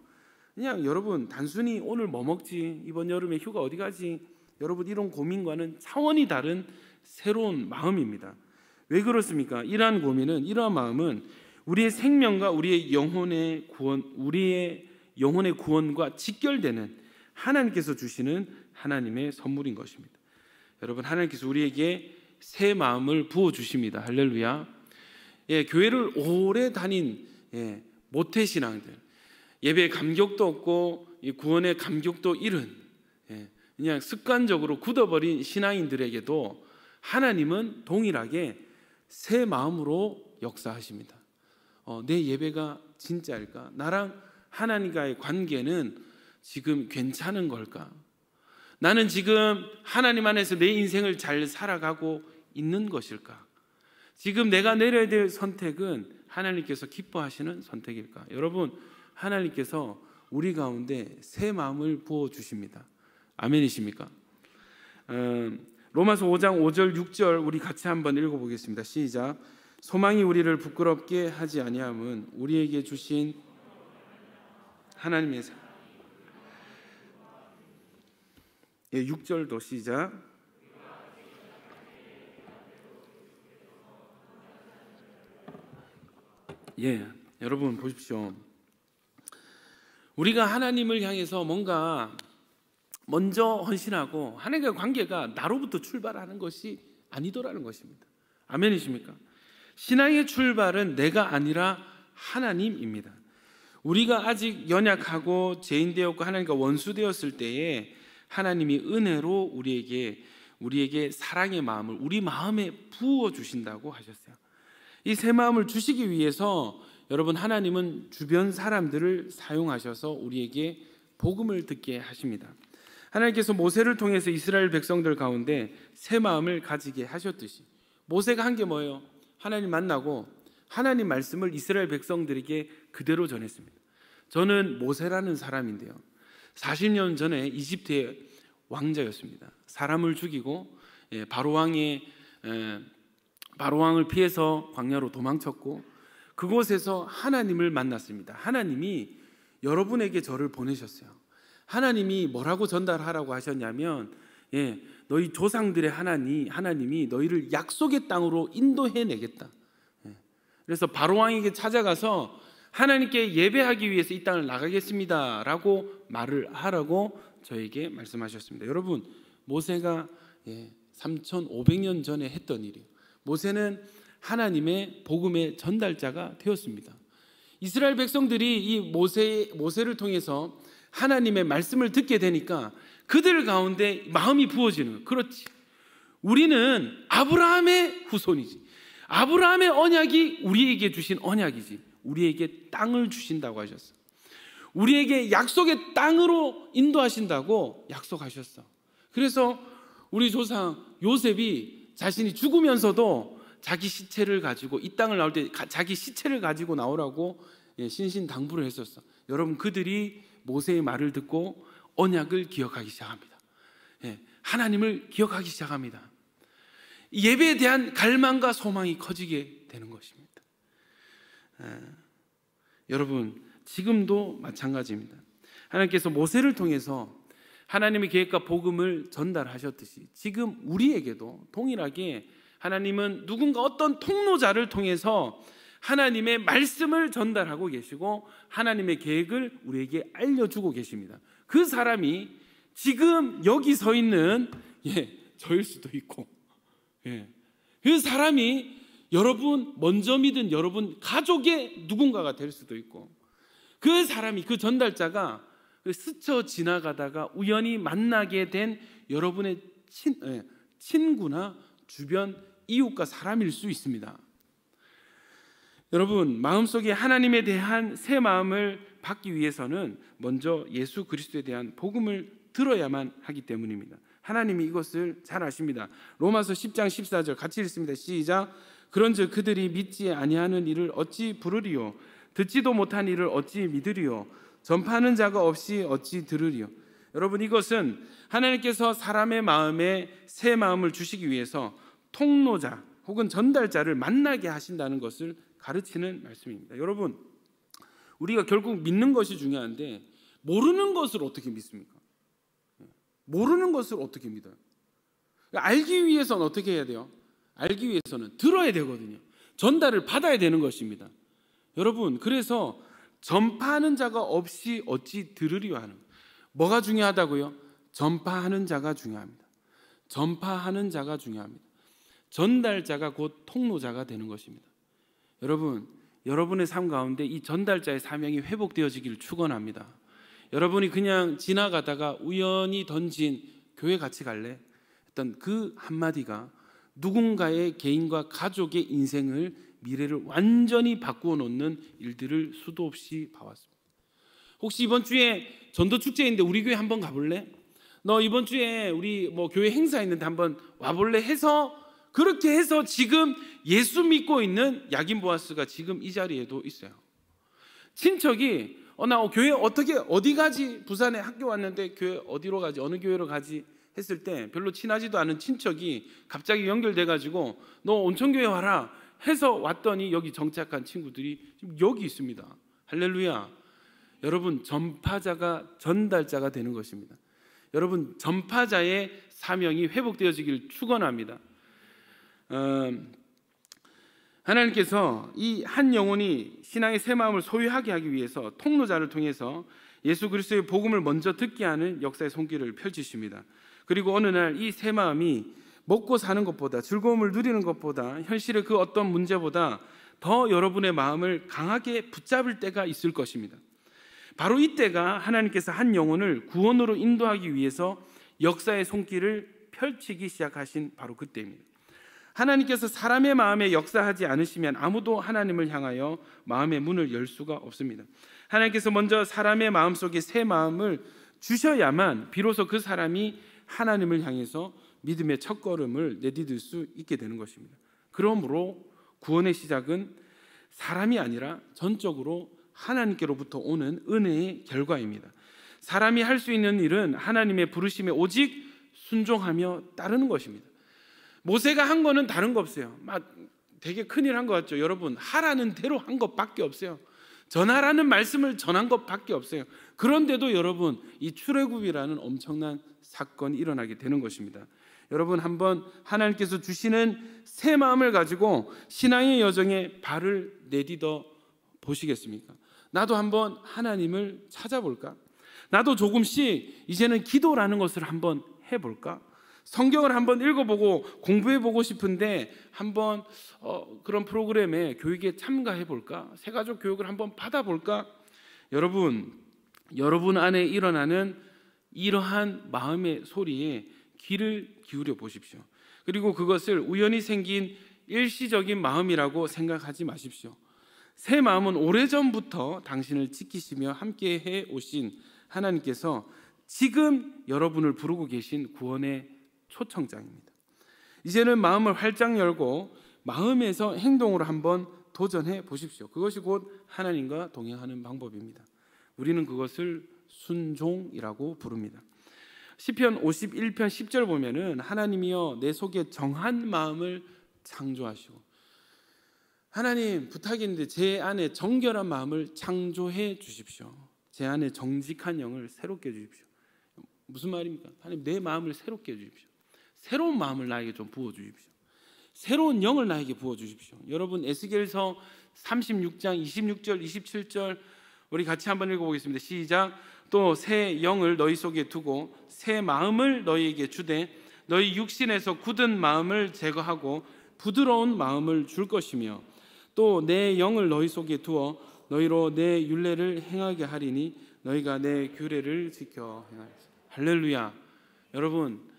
Speaker 1: 그냥 여러분 단순히 오늘 뭐 먹지, 이번 여름에 휴가 어디 가지, 여러분 이런 고민과는 차원이 다른 새로운 마음입니다. 왜 그렇습니까? 이러한 고민은, 이러한 마음은 우리의 생명과 우리의 영혼의 구원과 직결되는 하나님께서 주시는 하나님의 선물인 것입니다. 여러분, 하나님께서 우리에게 새 마음을 부어주십니다. 할렐루야. 교회를 오래 다닌 모태신앙들, 예배에 감격도 없고 구원의 감격도 잃은, 그냥 습관적으로 굳어버린 신앙인들에게도 하나님은 동일하게 새 마음으로 역사하십니다. 내 예배가 진짜일까? 나랑 하나님과의 관계는 지금 괜찮은 걸까? 나는 지금 하나님 안에서 내 인생을 잘 살아가고 있는 것일까? 지금 내가 내려야 될 선택은 하나님께서 기뻐하시는 선택일까? 여러분, 하나님께서 우리 가운데 새 마음을 부어주십니다. 아멘이십니까? 로마서 5장 5절 6절 우리 같이 한번 읽어보겠습니다. 시작. 소망이 우리를 부끄럽게 하지 아니함은 우리에게 주신 하나님의 6절도 시작. 여러분 보십시오. 우리가 하나님을 향해서 뭔가 먼저 헌신하고 하나님과의 관계가 나로부터 출발하는 것이 아니더라는 것입니다. 아멘이십니까? 신앙의 출발은 내가 아니라 하나님입니다. 우리가 아직 연약하고 죄인되었고 하나님과 원수되었을 때에 하나님이 은혜로 우리에게 사랑의 마음을 우리 마음에 부어 주신다고 하셨어요. 이 새 마음을 주시기 위해서 여러분, 하나님은 주변 사람들을 사용하셔서 우리에게 복음을 듣게 하십니다. 하나님께서 모세를 통해서 이스라엘 백성들 가운데 새 마음을 가지게 하셨듯이 모세가 한 게 뭐예요? 하나님 만나고 하나님 말씀을 이스라엘 백성들에게 그대로 전했습니다. 저는 모세라는 사람인데요, 40년 전에 이집트의 왕자였습니다. 사람을 죽이고 바로 왕을 피해서 광야로 도망쳤고 그곳에서 하나님을 만났습니다. 하나님이 여러분에게 저를 보내셨어요. 하나님이 뭐라고 전달하라고 하셨냐면, 너희 조상들의 하나님이 너희를 약속의 땅으로 인도해내겠다. 그래서 바로 왕에게 찾아가서 하나님께 예배하기 위해서 이 땅을 나가겠습니다 라고 말을 하라고 저에게 말씀하셨습니다. 여러분, 모세가 3,500년 전에 했던 일이에요. 모세는 하나님의 복음의 전달자가 되었습니다. 이스라엘 백성들이 이 모세를 통해서 하나님의 말씀을 듣게 되니까 그들 가운데 마음이 부어지는 거예요. 그렇지, 우리는 아브라함의 후손이지, 아브라함의 언약이 우리에게 주신 언약이지, 우리에게 땅을 주신다고 하셨어. 우리에게 약속의 땅으로 인도하신다고 약속하셨어. 그래서 우리 조상 요셉이 자신이 죽으면서도 자기 시체를 가지고 이 땅을 나올 때 자기 시체를 가지고 나오라고 신신당부를 했었어. 여러분, 그들이 모세의 말을 듣고 언약을 기억하기 시작합니다. 하나님을 기억하기 시작합니다. 예배에 대한 갈망과 소망이 커지게 되는 것입니다. 여러분, 지금도 마찬가지입니다. 하나님께서 모세를 통해서 하나님의 계획과 복음을 전달하셨듯이 지금 우리에게도 동일하게 하나님은 누군가 어떤 통로자를 통해서 하나님의 말씀을 전달하고 계시고 하나님의 계획을 우리에게 알려주고 계십니다. 그 사람이 지금 여기 서 있는 저일 수도 있고, 그 사람이 여러분 먼저 믿은 여러분 가족의 누군가가 될 수도 있고, 그 사람이, 그 전달자가 스쳐 지나가다가 우연히 만나게 된 여러분의 친구나 주변 이웃과 사람일 수 있습니다. 여러분, 마음속에 하나님에 대한 새 마음을 받기 위해서는 먼저 예수 그리스도에 대한 복음을 들어야만 하기 때문입니다. 하나님이 이것을 잘 아십니다. 로마서 10장 14절 같이 읽습니다. 시작. 그런즉 그들이 믿지 아니하는 일을 어찌 부르리요, 듣지도 못한 일을 어찌 믿으리요, 전파하는 자가 없이 어찌 들으리요. 여러분, 이것은 하나님께서 사람의 마음에 새 마음을 주시기 위해서 통로자 혹은 전달자를 만나게 하신다는 것을 가르치는 말씀입니다. 여러분, 우리가 결국 믿는 것이 중요한데 모르는 것을 어떻게 믿습니까? 모르는 것을 어떻게 믿어요? 알기 위해서는 어떻게 해야 돼요? 알기 위해서는 들어야 되거든요. 전달을 받아야 되는 것입니다. 여러분, 그래서 전파하는 자가 없이 어찌 들으리요 하는, 뭐가 중요하다고요? 전파하는 자가 중요합니다. 전파하는 자가 중요합니다. 전달자가 곧 통로자가 되는 것입니다. 여러분, 여러분의 삶 가운데 이 전달자의 사명이 회복되어지기를 축원합니다. 여러분이 그냥 지나가다가 우연히 던진 교회 같이 갈래? 했던 그 한마디가 누군가의 개인과 가족의 인생을, 미래를 완전히 바꾸어 놓는 일들을 수도 없이 봐왔습니다. 혹시 이번 주에 전도축제인데 우리 교회 한번 가볼래? 너 이번 주에 우리 교회 행사 있는데 한번 와볼래? 해서 그렇게 해서 지금 예수 믿고 있는 야긴 보아스가 지금 이 자리에도 있어요. 친척이 나 교회 어디 가지? 부산에 학교 왔는데 교회 어디로 가지? 어느 교회로 가지? 했을 때 별로 친하지도 않은 친척이 갑자기 연결돼가지고 너 온천교회 와라 해서 왔더니 여기 정착한 친구들이 지금 여기 있습니다. 할렐루야. 여러분, 전파자가 전달자가 되는 것입니다. 여러분, 전파자의 사명이 회복되어지기를 축원합니다. 하나님께서 이 한 영혼이 신앙의 새 마음을 소유하게 하기 위해서 통로자를 통해서 예수 그리스도의 복음을 먼저 듣게 하는 역사의 손길을 펼치십니다. 그리고 어느 날 이 새 마음이 먹고 사는 것보다, 즐거움을 누리는 것보다, 현실의 그 어떤 문제보다 더 여러분의 마음을 강하게 붙잡을 때가 있을 것입니다. 바로 이때가 하나님께서 한 영혼을 구원으로 인도하기 위해서 역사의 손길을 펼치기 시작하신 바로 그때입니다. 하나님께서 사람의 마음에 역사하지 않으시면 아무도 하나님을 향하여 마음의 문을 열 수가 없습니다. 하나님께서 먼저 사람의 마음속에 새 마음을 주셔야만 비로소 그 사람이 하나님을 향해서 믿음의 첫걸음을 내디딜 수 있게 되는 것입니다. 그러므로 구원의 시작은 사람이 아니라 전적으로 하나님께로부터 오는 은혜의 결과입니다. 사람이 할 수 있는 일은 하나님의 부르심에 오직 순종하며 따르는 것입니다. 모세가 한 거는 다른 거 없어요. 막 되게 큰일 한 것 같죠? 여러분, 하라는 대로 한 것밖에 없어요. 전하라는 말씀을 전한 것밖에 없어요. 그런데도 여러분, 이 출애굽이라는 엄청난 사건이 일어나게 되는 것입니다. 여러분, 한번 하나님께서 주시는 새 마음을 가지고 신앙의 여정에 발을 내딛어 보시겠습니까? 나도 한번 하나님을 찾아볼까? 나도 조금씩 이제는 기도라는 것을 한번 해볼까? 성경을 한번 읽어보고 공부해보고 싶은데 한번 그런 프로그램에 교육에 참가해볼까? 새가족 교육을 한번 받아볼까? 여러분 안에 일어나는 이러한 마음의 소리에 귀를 기울여 보십시오. 그리고 그것을 우연히 생긴 일시적인 마음이라고 생각하지 마십시오. 새 마음은 오래전부터 당신을 지키시며 함께해 오신 하나님께서 지금 여러분을 부르고 계신 구원의 초청장입니다. 이제는 마음을 활짝 열고 마음에서 행동으로 한번 도전해 보십시오. 그것이 곧 하나님과 동행하는 방법입니다. 우리는 그것을 순종이라고 부릅니다. 시편 51편 10절 보면은 하나님이여 내 속에 정한 마음을 창조하시고, 하나님 부탁인데 제 안에 정결한 마음을 창조해 주십시오. 제 안에 정직한 영을 새롭게 해 주십시오. 무슨 말입니까? 하나님, 내 마음을 새롭게 해 주십시오. 새로운 마음을 나에게 좀 부어 주십시오. 새로운 영을 나에게 부어 주십시오. 여러분, 에스겔서 36장 26절 27절 우리 같이 한번 읽어보겠습니다. 시작. 또 새 영을 너희 속에 두고 새 마음을 너희에게 주되 너희 육신에서 굳은 마음을 제거하고 부드러운 마음을 줄 것이며 또 내 영을 너희 속에 두어 너희로 내 율례를 행하게 하리니 너희가 내 규례를 지켜 행하리라. 할렐루야. 여러분,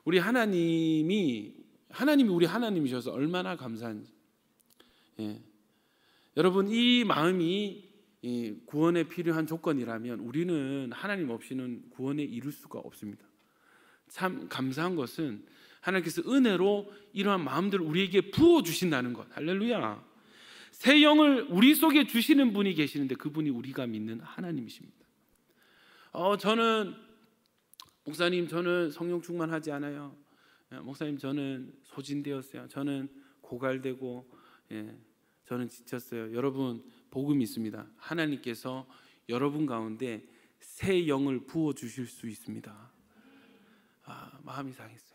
Speaker 1: 우리 하나님이 우리 하나님이셔서 얼마나 감사한지. 여러분, 이 마음이 구원에 필요한 조건이라면 우리는 하나님 없이는 구원에 이룰 수가 없습니다. 참 감사한 것은 하나님께서 은혜로 이러한 마음들을 우리에게 부어주신다는 것. 할렐루야. 새 영을 우리 속에 주시는 분이 계시는데 그분이 우리가 믿는 하나님이십니다. 저는 목사님, 저는 성령 충만하지 않아요. 목사님, 저는 소진되었어요. 저는 고갈되고 저는 지쳤어요. 여러분, 복음이 있습니다. 하나님께서 여러분 가운데 새 영을 부어주실 수 있습니다. 마음이 상했어요.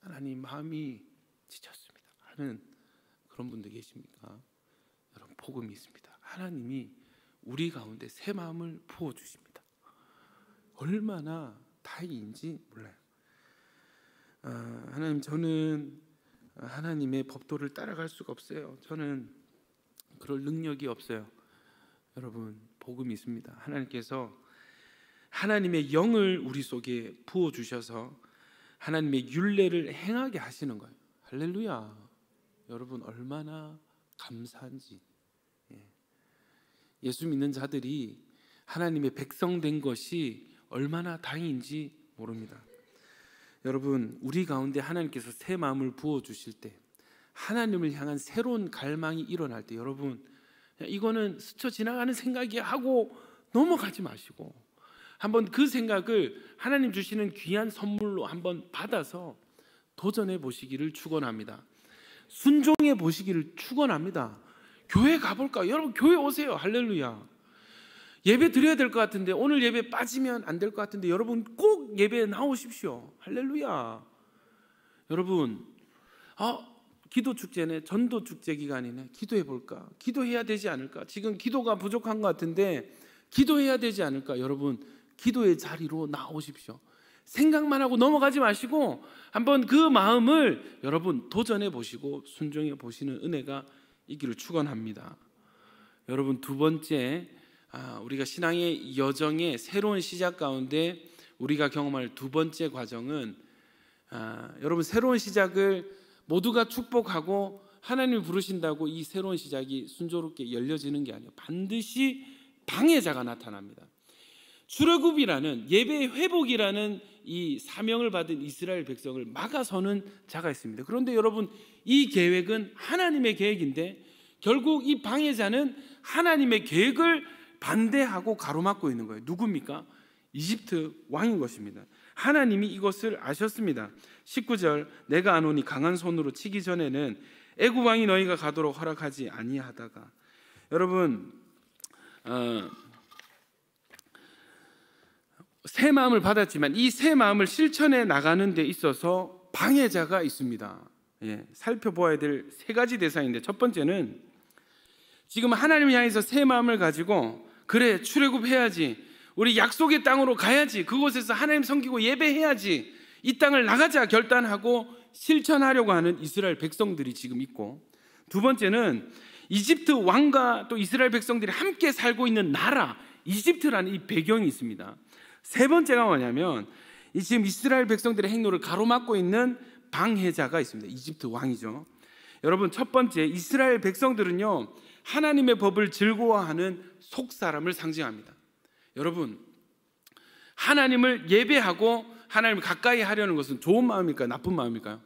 Speaker 1: 하나님, 마음이 지쳤습니다 하는 그런 분들 계십니까? 여러분, 복음이 있습니다. 하나님이 우리 가운데 새 마음을 부어주십니다. 얼마나 다행인지 몰라요. 하나님, 저는 하나님의 법도를 따라갈 수가 없어요. 저는 그럴 능력이 없어요. 여러분, 복음이 있습니다. 하나님께서 하나님의 영을 우리 속에 부어주셔서 하나님의 율례를 행하게 하시는 거예요. 할렐루야. 여러분, 얼마나 감사한지. 예수 믿는 자들이 하나님의 백성 된 것이 얼마나 다행인지 모릅니다. 여러분, 우리 가운데 하나님께서 새 마음을 부어주실 때, 하나님을 향한 새로운 갈망이 일어날 때, 여러분, 이거는 스쳐 지나가는 생각이 하고 넘어가지 마시고 한번 그 생각을 하나님 주시는 귀한 선물로 한번 받아서 도전해 보시기를 축원합니다. 순종해 보시기를 축원합니다. 교회 가볼까? 여러분, 교회 오세요. 할렐루야. 예배 드려야 될 것 같은데, 오늘 예배 빠지면 안 될 것 같은데, 여러분 꼭 예배에 나오십시오. 할렐루야. 여러분, 기도 축제네, 전도 축제 기간이네. 기도해 볼까? 기도해야 되지 않을까? 지금 기도가 부족한 것 같은데 기도해야 되지 않을까? 여러분, 기도의 자리로 나오십시오. 생각만 하고 넘어가지 마시고 한번 그 마음을 여러분 도전해 보시고 순종해 보시는 은혜가 있기를 축원합니다. 여러분, 두 번째, 우리가 신앙의 여정의 새로운 시작 가운데 우리가 경험할 두 번째 과정은 여러분, 새로운 시작을 모두가 축복하고 하나님이 부르신다고 이 새로운 시작이 순조롭게 열려지는 게 아니에요. 반드시 방해자가 나타납니다. 출애굽이라는 예배의 회복이라는 이 사명을 받은 이스라엘 백성을 막아서는 자가 있습니다. 그런데 여러분, 이 계획은 하나님의 계획인데 결국 이 방해자는 하나님의 계획을 반대하고 가로막고 있는 거예요. 누굽니까? 이집트 왕인 것입니다. 하나님이 이것을 아셨습니다. 19절, 내가 안오니 강한 손으로 치기 전에는 애굽 왕이 너희가 가도록 허락하지 아니하다가. 여러분, 새 마음을 받았지만 이 새 마음을 실천해 나가는 데 있어서 방해자가 있습니다. 살펴보아야 될 세 가지 대상인데, 첫 번째는 지금 하나님을 향해서 새 마음을 가지고 그래, 출애굽해야지, 우리 약속의 땅으로 가야지, 그곳에서 하나님 섬기고 예배해야지, 이 땅을 나가자 결단하고 실천하려고 하는 이스라엘 백성들이 지금 있고, 두 번째는 이집트 왕과 또 이스라엘 백성들이 함께 살고 있는 나라 이집트라는 이 배경이 있습니다. 세 번째가 뭐냐면 이 지금 이스라엘 백성들의 행로를 가로막고 있는 방해자가 있습니다. 이집트 왕이죠. 여러분, 첫 번째, 이스라엘 백성들은요 하나님의 법을 즐거워하는 속사람을 상징합니다. 여러분, 하나님을 예배하고 하나님을 가까이 하려는 것은 좋은 마음일까요? 나쁜 마음일까요?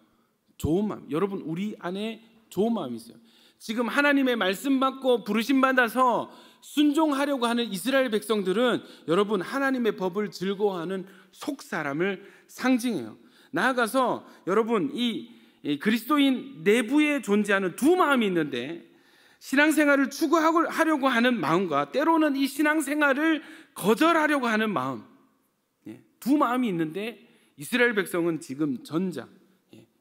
Speaker 1: 좋은 마음. 여러분, 우리 안에 좋은 마음이 있어요. 지금 하나님의 말씀 받고 부르심 받아서 순종하려고 하는 이스라엘 백성들은 여러분, 하나님의 법을 즐거워하는 속사람을 상징해요. 나아가서 여러분, 이 그리스도인 내부에 존재하는 두 마음이 있는데, 신앙생활을 추구하려고 하는 마음과 때로는 이 신앙생활을 거절하려고 하는 마음, 두 마음이 있는데 이스라엘 백성은 지금 전자,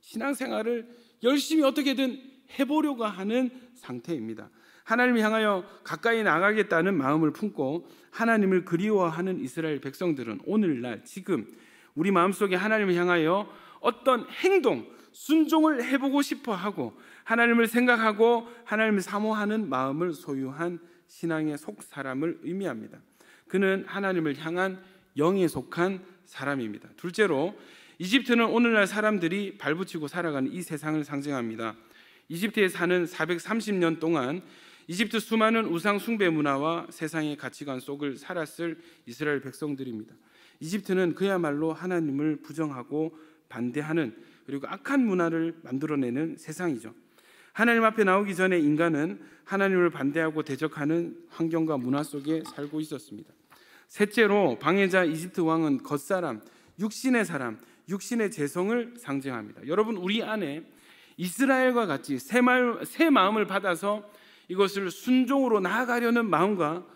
Speaker 1: 신앙생활을 열심히 어떻게든 해보려고 하는 상태입니다. 하나님을 향하여 가까이 나가겠다는 마음을 품고 하나님을 그리워하는 이스라엘 백성들은 오늘날 지금 우리 마음속에 하나님을 향하여 어떤 행동, 순종을 해보고 싶어하고 하나님을 생각하고 하나님을 사모하는 마음을 소유한 신앙의 속사람을 의미합니다. 그는 하나님을 향한 영에 속한 사람입니다. 둘째로, 이집트는 오늘날 사람들이 발붙이고 살아가는 이 세상을 상징합니다. 이집트에 사는 430년 동안 이집트 수많은 우상 숭배 문화와 세상의 가치관 속을 살았을 이스라엘 백성들입니다. 이집트는 그야말로 하나님을 부정하고 반대하는, 그리고 악한 문화를 만들어내는 세상이죠. 하나님 앞에 나오기 전에 인간은 하나님을 반대하고 대적하는 환경과 문화 속에 살고 있었습니다. 셋째로, 방해자 이집트 왕은 겉사람, 육신의 사람, 육신의 재성을 상징합니다. 여러분, 우리 안에 이스라엘과 같이 새 마음을 받아서 이것을 순종으로 나아가려는 마음과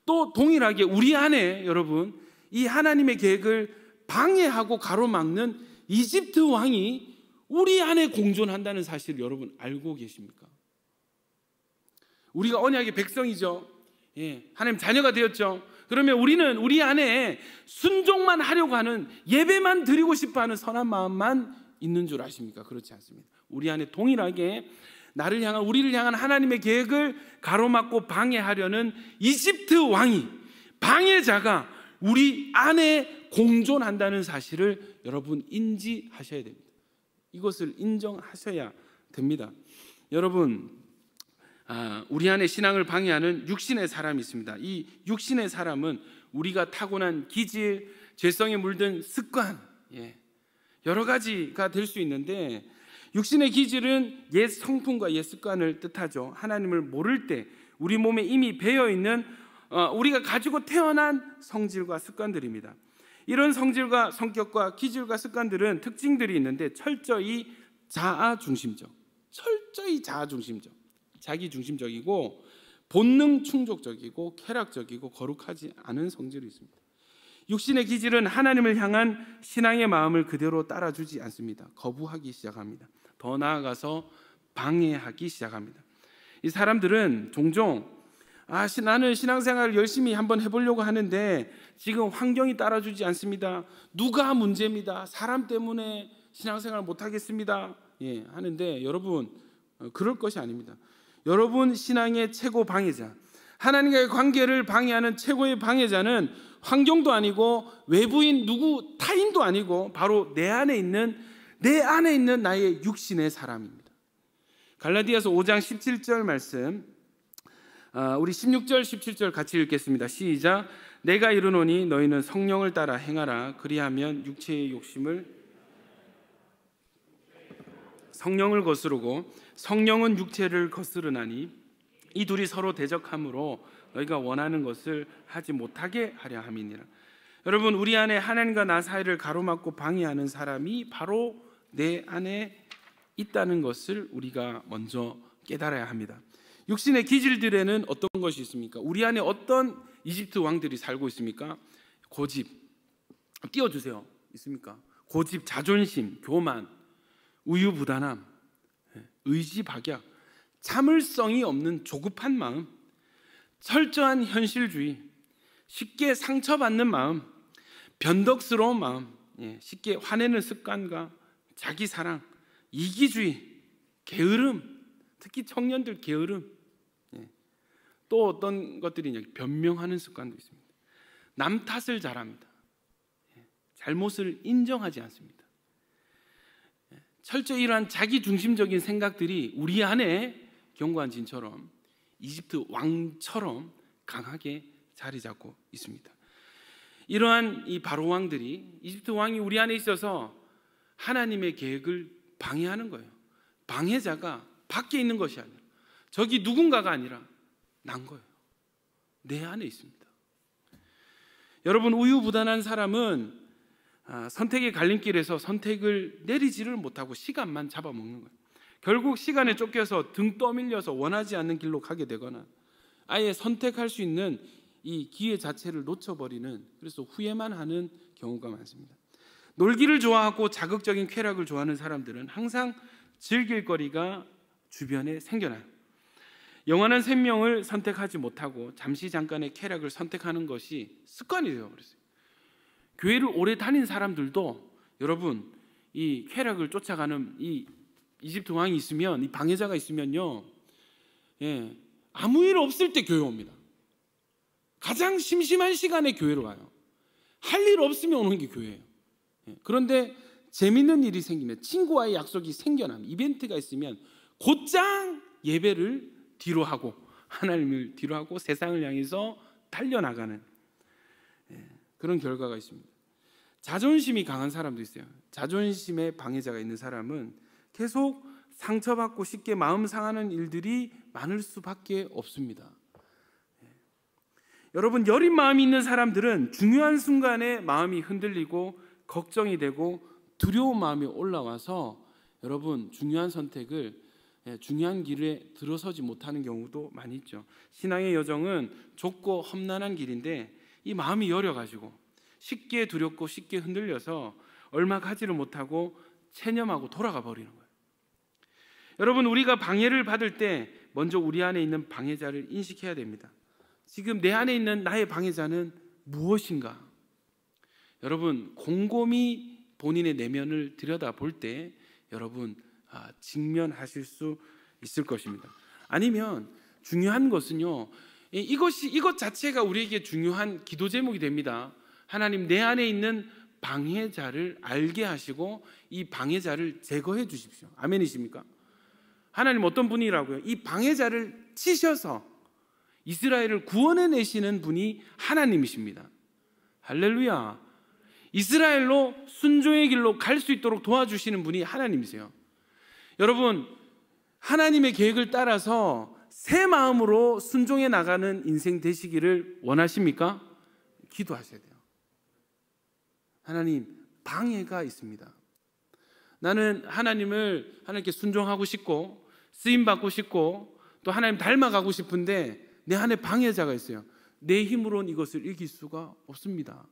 Speaker 1: 또 동일하게 우리 안에 여러분, 이 하나님의 계획을 방해하고 가로막는 이집트 왕이 우리 안에 공존한다는 사실을 여러분 알고 계십니까? 우리가 언약의 백성이죠. 하나님 자녀가 되었죠. 그러면 우리는 우리 안에 순종만 하려고 하는, 예배만 드리고 싶어하는 선한 마음만 있는 줄 아십니까? 그렇지 않습니다. 우리 안에 동일하게 나를 향한, 우리를 향한 하나님의 계획을 가로막고 방해하려는 이집트 왕이, 방해자가 우리 안에 공존한다는 사실을 여러분 인지하셔야 됩니다. 이것을 인정하셔야 됩니다. 여러분, 우리 안에 신앙을 방해하는 육신의 사람이 있습니다. 이 육신의 사람은 우리가 타고난 기질, 죄성에 물든 습관, 여러 가지가 될 수 있는데, 육신의 기질은 옛 성품과 옛 습관을 뜻하죠. 하나님을 모를 때 우리 몸에 이미 배어있는 우리가 가지고 태어난 성질과 습관들입니다. 이런 성질과 성격과 기질과 습관들은 특징들이 있는데 철저히 자아중심적, 자기중심적이고 본능 충족적이고 쾌락적이고 거룩하지 않은 성질이 있습니다. 육신의 기질은 하나님을 향한 신앙의 마음을 그대로 따라주지 않습니다. 거부하기 시작합니다. 더 나아가서 방해하기 시작합니다. 이 사람들은 종종 나는 신앙생활을 열심히 한번 해보려고 하는데 지금 환경이 따라주지 않습니다. 누가 문제입니다. 사람 때문에 신앙생활 못하겠습니다. 하는데 여러분, 그럴 것이 아닙니다. 여러분 신앙의 최고 방해자, 하나님과의 관계를 방해하는 최고의 방해자는 환경도 아니고 외부인 누구 타인도 아니고 바로 내 안에 있는 나의 육신의 사람입니다. 갈라디아서 5장 17절 말씀, 우리 16절 17절 같이 읽겠습니다. 시작. 내가 이르노니 너희는 성령을 따라 행하라. 그리하면 육체의 욕심을 성령을 거스르고 성령은 육체를 거스르나니 이 둘이 서로 대적함으로 너희가 원하는 것을 하지 못하게 하려 함이니라. 여러분, 우리 안에 하나님과 나 사이를 가로막고 방해하는 사람이 바로 내 안에 있다는 것을 우리가 먼저 깨달아야 합니다. 육신의 기질들에는 어떤 것이 있습니까? 우리 안에 어떤 이집트 왕들이 살고 있습니까? 고집, 띄워주세요. 있습니까? 고집, 자존심, 교만, 우유부단함, 의지박약, 참을성이 없는 조급한 마음, 철저한 현실주의, 쉽게 상처받는 마음, 변덕스러운 마음, 쉽게 화내는 습관과 자기사랑, 이기주의, 게으름, 특히 청년들 게으름, 또 어떤 것들이 변명하는 습관도 있습니다. 남 탓을 잘합니다. 잘못을 인정하지 않습니다. 철저히 이러한 자기중심적인 생각들이 우리 안에 견고한 진처럼 이집트 왕처럼 강하게 자리 잡고 있습니다. 이러한 이 바로 왕들이, 이집트 왕이 우리 안에 있어서 하나님의 계획을 방해하는 거예요. 방해자가 밖에 있는 것이 아니라, 저기 누군가가 아니라 난 거예요. 내 안에 있습니다. 여러분, 우유부단한 사람은 선택의 갈림길에서 선택을 내리지를 못하고 시간만 잡아먹는 거예요. 결국 시간에 쫓겨서 등 떠밀려서 원하지 않는 길로 가게 되거나 아예 선택할 수 있는 이 기회 자체를 놓쳐버리는, 그래서 후회만 하는 경우가 많습니다. 놀기를 좋아하고 자극적인 쾌락을 좋아하는 사람들은 항상 즐길 거리가 주변에 생겨나요. 영원한 생명을 선택하지 못하고 잠시 잠깐의 쾌락을 선택하는 것이 습관이 되어버렸어요. 교회를 오래 다닌 사람들도 여러분, 이 쾌락을 쫓아가는 이 이집트 왕이 있으면, 이 방해자가 있으면요, 아무 일 없을 때 교회 옵니다. 가장 심심한 시간에 교회로 가요. 할 일 없으면 오는 게 교회예요. 그런데 재밌는 일이 생기면, 친구와의 약속이 생겨나면, 이벤트가 있으면 곧장 예배를 뒤로 하고 하나님을 뒤로 하고 세상을 향해서 달려나가는 그런 결과가 있습니다. 자존심이 강한 사람도 있어요. 자존심에 방해자가 있는 사람은 계속 상처받고 쉽게 마음 상하는 일들이 많을 수밖에 없습니다. 여러분, 여린 마음이 있는 사람들은 중요한 순간에 마음이 흔들리고 걱정이 되고 두려운 마음이 올라와서 여러분, 중요한 선택을, 중요한 길에 들어서지 못하는 경우도 많이 있죠. 신앙의 여정은 좁고 험난한 길인데 이 마음이 여려가지고 쉽게 두렵고 쉽게 흔들려서 얼마 가지를 못하고 체념하고 돌아가 버리는 거예요. 여러분, 우리가 방해를 받을 때 먼저 우리 안에 있는 방해자를 인식해야 됩니다. 지금 내 안에 있는 나의 방해자는 무엇인가? 여러분, 곰곰이 본인의 내면을 들여다볼 때 여러분 직면하실 수 있을 것입니다. 아니면 중요한 것은요, 이것 자체가 우리에게 중요한 기도 제목이 됩니다. 하나님, 내 안에 있는 방해자를 알게 하시고 이 방해자를 제거해 주십시오. 아멘이십니까? 하나님 어떤 분이라고요? 이 방해자를 치셔서 이스라엘을 구원해내시는 분이 하나님이십니다. 할렐루야. 이스라엘로 순종의 길로 갈 수 있도록 도와주시는 분이 하나님이세요. 여러분, 하나님의 계획을 따라서 새 마음으로 순종해 나가는 인생 되시기를 원하십니까? 기도하셔야 돼요. 하나님, 방해가 있습니다. 나는 하나님께 순종하고 싶고 쓰임받고 싶고 또 하나님 닮아가고 싶은데 내 안에 방해자가 있어요. 내 힘으로는 이것을 이길 수가 없습니다.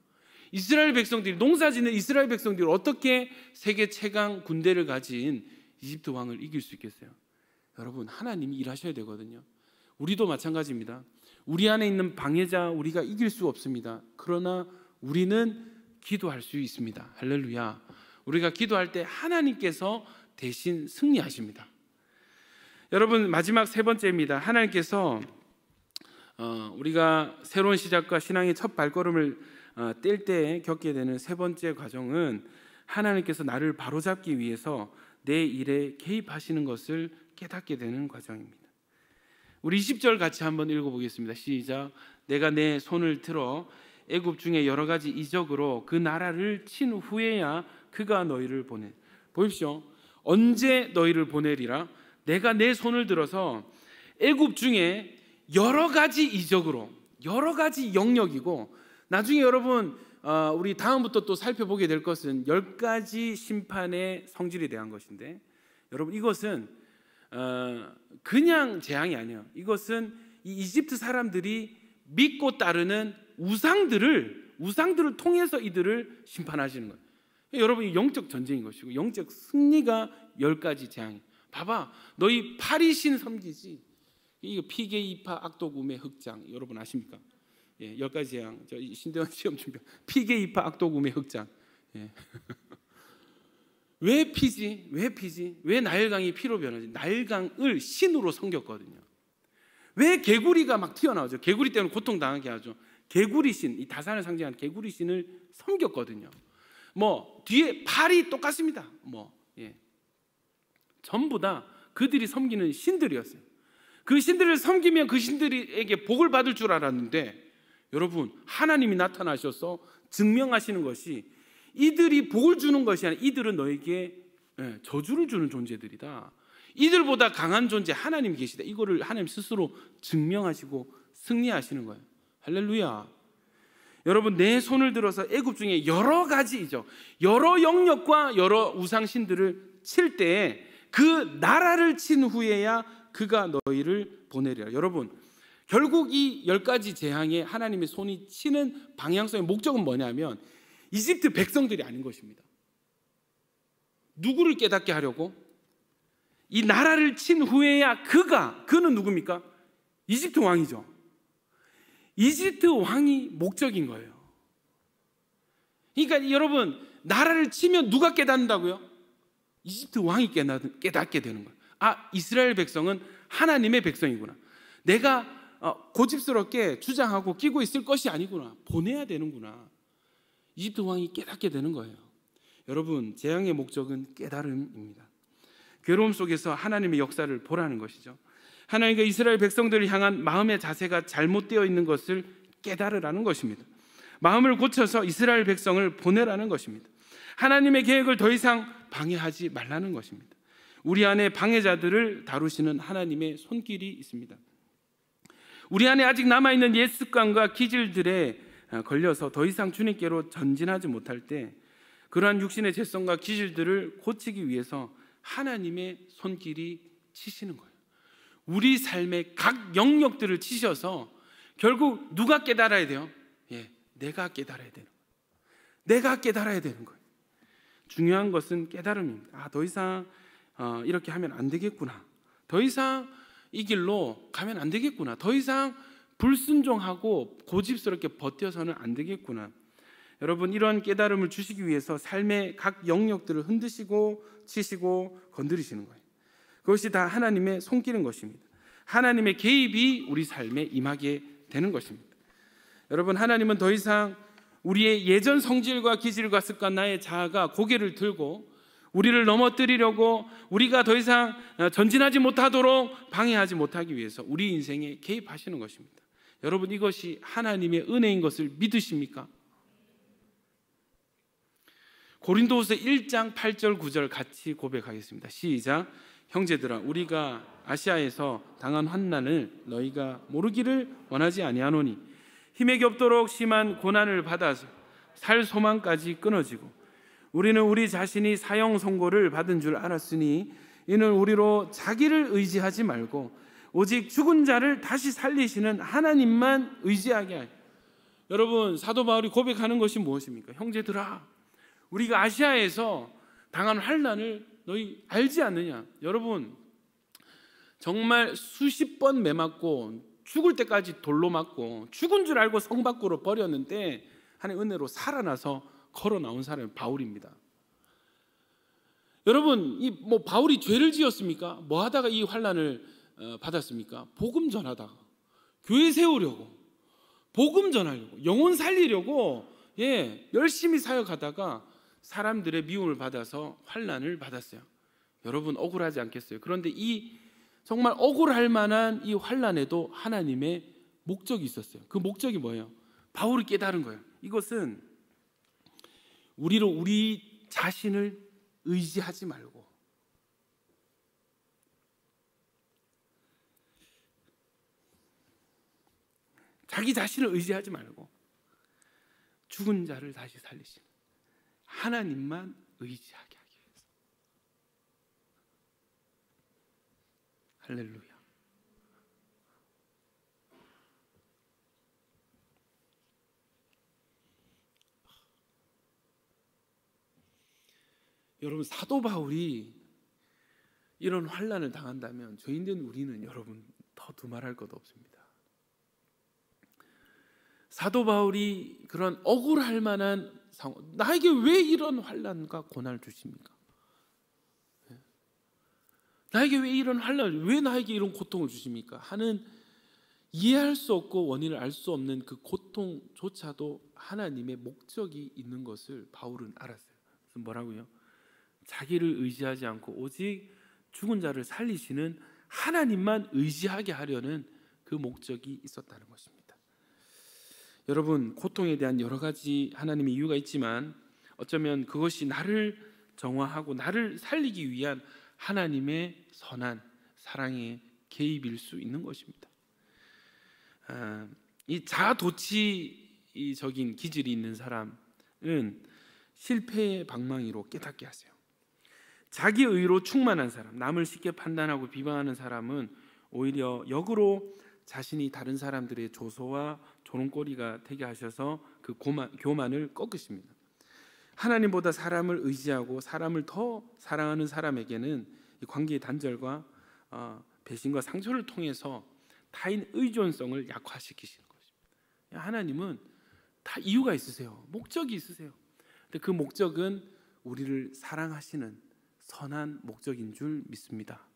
Speaker 1: 이스라엘 백성들이, 농사짓는 이스라엘 백성들이 어떻게 세계 최강 군대를 가진 이집트 왕을 이길 수 있겠어요? 여러분, 하나님이 일하셔야 되거든요. 우리도 마찬가지입니다. 우리 안에 있는 방해자 우리가 이길 수 없습니다. 그러나 우리는 기도할 수 있습니다. 할렐루야. 우리가 기도할 때 하나님께서 대신 승리하십니다. 여러분, 마지막 세 번째입니다. 하나님께서 우리가 새로운 시작과 신앙의 첫 발걸음을 뗄 때 겪게 되는 세 번째 과정은 하나님께서 나를 바로잡기 위해서 내 일에 개입하시는 것을 깨닫게 되는 과정입니다. 우리 20절 같이 한번 읽어보겠습니다. 시작. 내가 내 손을 들어 애굽 중에 여러 가지 이적으로 그 나라를 친 후에야 그가 너희를 보내. 보십시오. 언제 너희를 보내리라? 내가 내 손을 들어서 애굽 중에 여러 가지 이적으로, 여러 가지 영역이고, 나중에 여러분 우리 다음부터 또 살펴보게 될 것은 10가지 심판의 성질에 대한 것인데, 여러분 이것은 그냥 재앙이 아니에요. 이것은 이 이집트 사람들이 믿고 따르는 우상들을 통해서 이들을 심판하시는 거예요. 여러분, 영적 전쟁인 것이고 영적 승리가 10가지 재앙이에요. 봐봐, 너희 파리신 섬기지. 이거 피게이파 악도금의 흑장, 여러분 아십니까? 예, 10가지 재앙. 저 신대원 시험 준비. 피게이파 악도금의 흑장. 예. 왜 피지? 왜 나일강이 피로 변하지? 나일강을 신으로 섬겼거든요. 왜 개구리가 막 튀어나오죠? 개구리 때문에 고통당하게 하죠. 개구리 신, 이 다산을 상징하는 개구리 신을 섬겼거든요. 뭐 뒤에 팔이 똑같습니다. 전부 다 그들이 섬기는 신들이었어요. 그 신들을 섬기면 그 신들에게 복을 받을 줄 알았는데, 여러분 하나님이 나타나셔서 증명하시는 것이 이들이 복을 주는 것이 아니라 이들은 너에게 저주를 주는 존재들이다. 이들보다 강한 존재 하나님이 계시다. 이거를 하나님 스스로 증명하시고 승리하시는 거예요. 할렐루야. 여러분, 내 손을 들어서 애굽 중에 여러 가지이죠, 여러 영역과 여러 우상신들을 칠 때 그 나라를 친 후에야 그가 너희를 보내리라. 여러분, 결국 이 10가지 재앙에 하나님의 손이 치는 방향성의 목적은 뭐냐면 이집트 백성들이 아닌 것입니다. 누구를 깨닫게 하려고? 이 나라를 친 후에야 그는 누굽니까? 이집트 왕이죠. 이집트 왕이 목적인 거예요. 그러니까 여러분, 나라를 치면 누가 깨닫는다고요? 이집트 왕이 깨닫게 되는 거예요. 아, 이스라엘 백성은 하나님의 백성이구나. 내가 고집스럽게 주장하고 끼고 있을 것이 아니구나. 보내야 되는구나. 이집트 왕이 깨닫게 되는 거예요. 여러분, 재앙의 목적은 깨달음입니다. 괴로움 속에서 하나님의 역사를 보라는 것이죠. 하나님과 이스라엘 백성들을 향한 마음의 자세가 잘못되어 있는 것을 깨달으라는 것입니다. 마음을 고쳐서 이스라엘 백성을 보내라는 것입니다. 하나님의 계획을 더 이상 방해하지 말라는 것입니다. 우리 안에 방해자들을 다루시는 하나님의 손길이 있습니다. 우리 안에 아직 남아있는 옛 습관과 기질들에 걸려서 더 이상 주님께로 전진하지 못할 때, 그러한 육신의 죄성과 기질들을 고치기 위해서 하나님의 손길이 치시는 거예요. 우리 삶의 각 영역들을 치셔서 결국 누가 깨달아야 돼요? 내가 깨달아야 되는 거예요. 내가 깨달아야 되는 거예요. 중요한 것은 깨달음입니다. 더 이상 이렇게 하면 안 되겠구나. 더 이상 이 길로 가면 안 되겠구나. 더 이상 불순종하고 고집스럽게 버텨서는 안 되겠구나. 여러분, 이런 깨달음을 주시기 위해서 삶의 각 영역들을 흔드시고 치시고 건드리시는 거예요. 그것이 다 하나님의 손길인 것입니다. 하나님의 개입이 우리 삶에 임하게 되는 것입니다. 여러분, 하나님은 더 이상 우리의 예전 성질과 기질과 습관, 나의 자아가 고개를 들고 우리를 넘어뜨리려고, 우리가 더 이상 전진하지 못하도록 방해하지 못하기 위해서 우리 인생에 개입하시는 것입니다. 여러분, 이것이 하나님의 은혜인 것을 믿으십니까? 고린도후서 1장 8절 9절 같이 고백하겠습니다. 시작. 형제들아, 우리가 아시아에서 당한 환난을 너희가 모르기를 원하지 아니하노니 힘에 겹도록 심한 고난을 받아서 살 소망까지 끊어지고 우리는 우리 자신이 사형 선고를 받은 줄 알았으니 이는 우리로 자기를 의지하지 말고 오직 죽은 자를 다시 살리시는 하나님만 의지하게 하여. 여러분, 사도 바울이 고백하는 것이 무엇입니까? 형제들아, 우리가 아시아에서 당한 환난을 너희 알지 않느냐? 여러분, 정말 수십 번 매맞고 죽을 때까지 돌로 맞고 죽은 줄 알고 성 밖으로 버렸는데 하나님의 은혜로 살아나서 걸어 나온 사람이 바울입니다. 여러분, 바울이 죄를 지었습니까? 뭐 하다가 이 환난을 받았습니까? 복음 전하다가, 교회 세우려고, 복음 전하려고, 영혼 살리려고 열심히 사역하다가 사람들의 미움을 받아서 환난을 받았어요. 여러분 억울하지 않겠어요? 그런데 이 정말 억울할 만한 이 환난에도 하나님의 목적이 있었어요. 그 목적이 뭐예요? 바울이 깨달은 거예요. 이것은 우리 자신을 의지하지 말고 자기 자신을 의지하지 말고 죽은 자를 다시 살리시는 하나님만 의지하게 하기 위해서. 할렐루야. 여러분, 사도 바울이 이런 환난을 당한다면 죄인된 우리는 여러분 더 두말할 것 없습니다. 사도 바울이 그런 억울할 만한 상황, 나에게 왜 이런 환난과 고난을 주십니까? 나에게 왜 이런 환난, 왜 나에게 이런 고통을 주십니까? 하는 이해할 수 없고 원인을 알 수 없는 그 고통조차도 하나님의 목적이 있는 것을 바울은 알았어요. 그래서 뭐라고요? 자기를 의지하지 않고 오직 죽은 자를 살리시는 하나님만 의지하게 하려는 그 목적이 있었다는 것입니다. 여러분, 고통에 대한 여러 가지 하나님의 이유가 있지만 어쩌면 그것이 나를 정화하고 나를 살리기 위한 하나님의 선한 사랑의 개입일 수 있는 것입니다. 이 자아도취적인 기질이 있는 사람은 실패의 방망이로 깨닫게 하세요. 자기 의로 충만한 사람, 남을 쉽게 판단하고 비방하는 사람은 오히려 역으로 자신이 다른 사람들의 조소와 조롱거리가 되게 하셔서 그 교만을 꺾으십니다. 하나님보다 사람을 의지하고 사람을 더 사랑하는 사람에게는 이 관계의 단절과 배신과 상처를 통해서 타인 의존성을 약화시키시는 것입니다. 하나님은 다 이유가 있으세요. 목적이 있으세요. 근데 그 목적은 우리를 사랑하시는 선한 목적인 줄 믿습니다.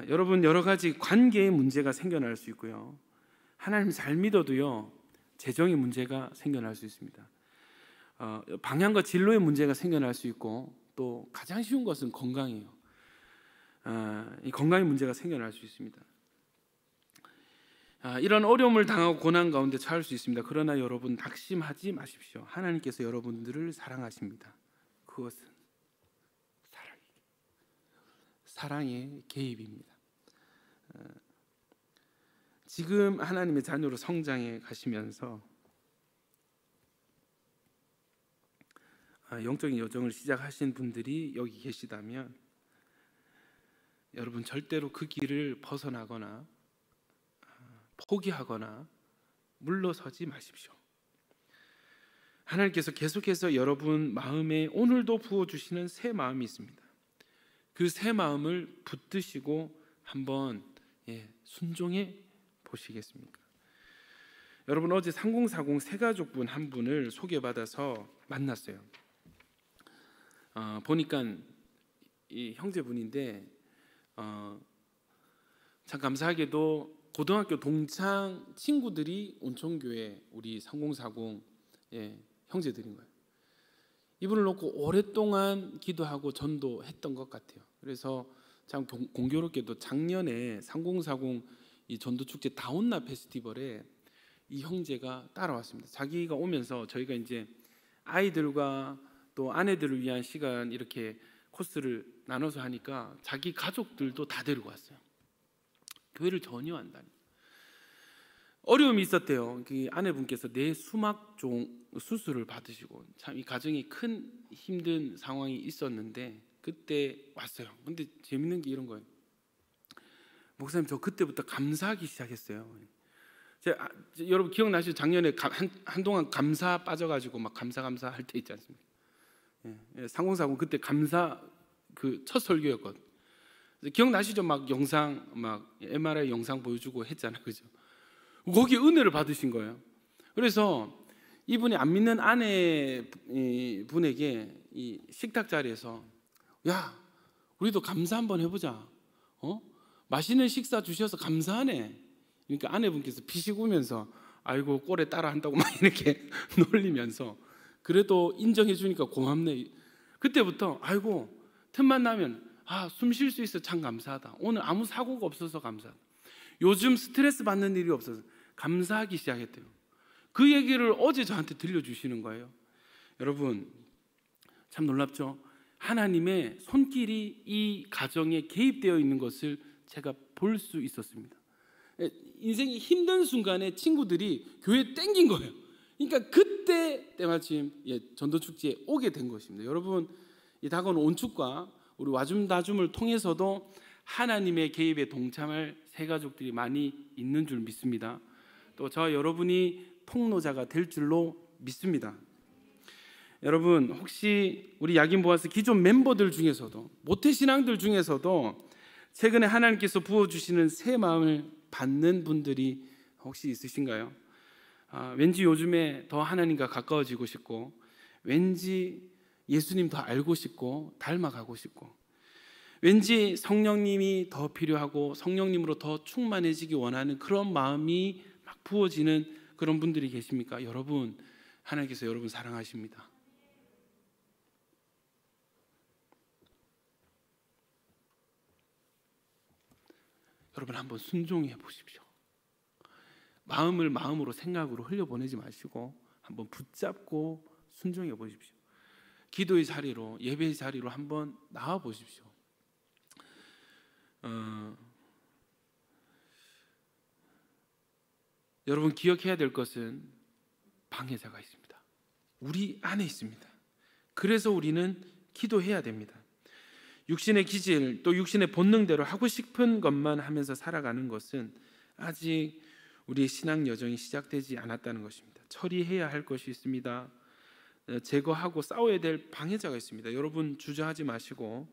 Speaker 1: 여러분, 여러 가지 관계의 문제가 생겨날 수 있고요. 하나님 잘 믿어도요, 재정의 문제가 생겨날 수 있습니다. 방향과 진로의 문제가 생겨날 수 있고, 또 가장 쉬운 것은 건강이에요. 이 건강의 문제가 생겨날 수 있습니다. 이런 어려움을 당하고 고난 가운데 처할 수 있습니다. 그러나 여러분, 낙심하지 마십시오. 하나님께서 여러분들을 사랑하십니다. 그것은 사랑의 개입입니다. 지금 하나님의 자녀로 성장해 가시면서 영적인 여정을 시작하신 분들이 여기 계시다면 여러분 절대로 그 길을 벗어나거나 포기하거나 물러서지 마십시오. 하나님께서 계속해서 여러분 마음에 오늘도 부어주시는 새 마음이 있습니다. 그 새 마음을 붙드시고 한번 순종해 보시겠습니까? 여러분, 어제 3040 새가족분 한 분을 소개받아서 만났어요. 보니까 이 형제분인데 참 감사하게도 고등학교 동창 친구들이 온천교회 우리 3040 형제들인 거예요. 이분을 놓고 오랫동안 기도하고 전도했던 것 같아요. 그래서 참 공교롭게도 작년에 3040 이 전도축제 다운나 페스티벌에 이 형제가 따라왔습니다. 자기가 오면서 저희가 이제 아이들과 또 아내들을 위한 시간 이렇게 코스를 나눠서 하니까 자기 가족들도 다 데리고 왔어요. 교회를 전혀 안다니. 어려움이 있었대요. 그 아내분께서 뇌수막종 수술을 받으시고 참 이 가정이 큰 힘든 상황이 있었는데 그때 왔어요. 근데 재밌는 게 이런 거예요. 목사님, 저 그때부터 감사하기 시작했어요. 여러분 기억나시죠? 작년에 한동안 감사 빠져가지고 막 감사 할 때 있지 않습니까? 3040 그때 감사 그 첫 설교였거든. 기억나시죠? 막 영상 막 MRI 영상 보여주고 했잖아요, 그죠? 거기에 은혜를 받으신 거예요. 그래서 이분이 안 믿는 아내 분에게 이 식탁 자리에서 야, 우리도 감사 한번 해보자. 맛있는 식사 주셔서 감사하네. 그러니까 아내분께서 피식으면서 아이고 꼴에 따라 한다고 막 이렇게 놀리면서 그래도 인정해 주니까 고맙네. 그때부터 아이고 틈만 나면 숨 쉴 수 있어 참 감사하다. 오늘 아무 사고가 없어서 감사하다. 요즘 스트레스 받는 일이 없어서 감사하기 시작했대요. 그 얘기를 어제 저한테 들려주시는 거예요. 여러분 참 놀랍죠? 하나님의 손길이 이 가정에 개입되어 있는 것을 제가 볼 수 있었습니다. 인생이 힘든 순간에 친구들이 교회에 땡긴 거예요. 그러니까 그때 때마침 전도축제에 오게 된 것입니다. 여러분 이 다가오는 온축과 우리 와줌다줌을 통해서도 하나님의 개입에 동참할 새 가족들이 많이 있는 줄 믿습니다. 또 저와 여러분이 통로자가 될 줄로 믿습니다. 여러분 혹시 우리 야긴 보아스 기존 멤버들 중에서도 모태신앙들 중에서도 최근에 하나님께서 부어주시는 새 마음을 받는 분들이 혹시 있으신가요? 왠지 요즘에 더 하나님과 가까워지고 싶고, 왠지 예수님 더 알고 싶고 닮아가고 싶고, 왠지 성령님이 더 필요하고 성령님으로 더 충만해지기 원하는 그런 마음이 막 부어지는 그런 분들이 계십니까? 여러분, 하나님께서 여러분 사랑하십니다. 여러분 한번 순종해 보십시오. 마음을 마음으로 생각으로 흘려보내지 마시고 한번 붙잡고 순종해 보십시오. 기도의 자리로, 예배의 자리로 한번 나와 보십시오. 여러분 기억해야 될 것은 방해자가 있습니다. 우리 안에 있습니다. 그래서 우리는 기도해야 됩니다. 육신의 기질 또 육신의 본능대로 하고 싶은 것만 하면서 살아가는 것은 아직 우리의 신앙 여정이 시작되지 않았다는 것입니다. 처리해야 할 것이 있습니다. 제거하고 싸워야 될 방해자가 있습니다. 여러분 주저하지 마시고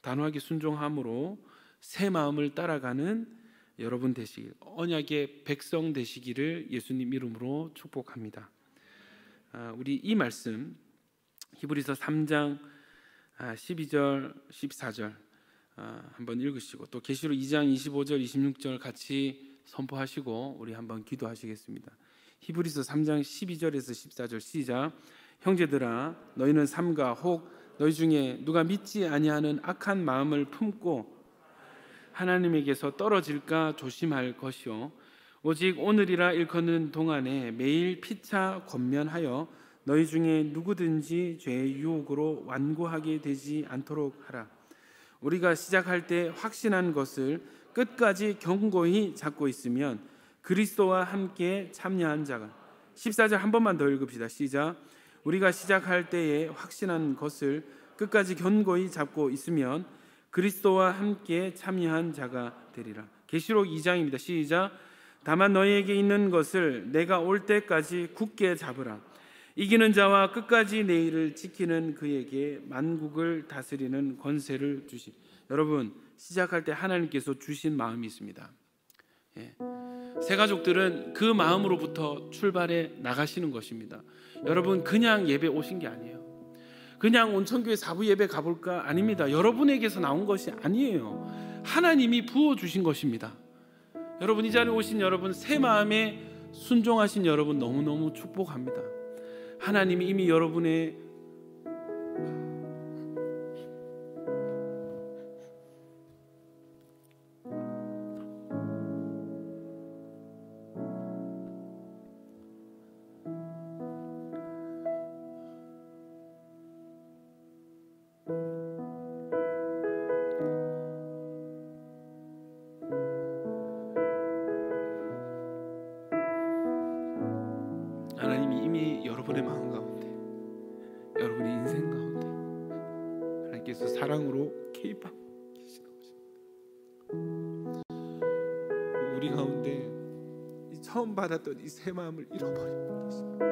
Speaker 1: 단호하게 순종함으로 새 마음을 따라가는 여러분 되시길, 언약의 백성 되시기를 예수님 이름으로 축복합니다. 우리 이 말씀 히브리서 3장 12절 14절 한번 읽으시고 또 계시록 2장 25절 26절 같이 선포하시고 우리 한번 기도하시겠습니다. 히브리서 3장 12절에서 14절 시작. 형제들아 너희는 삼가 혹 너희 중에 누가 믿지 아니하는 악한 마음을 품고 하나님에게서 떨어질까 조심할 것이요 오직 오늘이라 일컫는 동안에 매일 피차 권면하여 너희 중에 누구든지 죄의 유혹으로 완고하게 되지 않도록 하라. 우리가 시작할 때 확신한 것을 끝까지 견고히 잡고 있으면 그리스도와 함께 참여한 자가 14절 한 번만 더 읽읍시다. 시작. 우리가 시작할 때에 확신한 것을 끝까지 견고히 잡고 있으면 그리스도와 함께 참여한 자가 되리라. 계시록 2장입니다. 시작. 다만 너희에게 있는 것을 내가 올 때까지 굳게 잡으라. 이기는 자와 끝까지 내 일을 지키는 그에게 만국을 다스리는 권세를 주시. 여러분 시작할 때 하나님께서 주신 마음이 있습니다. 새 가족들은 그 마음으로부터 출발해 나가시는 것입니다. 여러분 그냥 예배 오신 게 아니에요. 그냥 온천교회 4부 예배 가볼까? 아닙니다. 여러분에게서 나온 것이 아니에요. 하나님이 부어주신 것입니다. 여러분 이 자리에 오신 여러분, 새 마음에 순종하신 여러분 너무너무 축복합니다. 하나님이 이미 여러분의 여러분의 마음 가운데, 여러분의 인생 가운데 하나님께서 사랑으로 개입하고 계시는 것입니다. 우리 가운데 처음 받았던 이 새 마음을 잃어버리고 계십니다.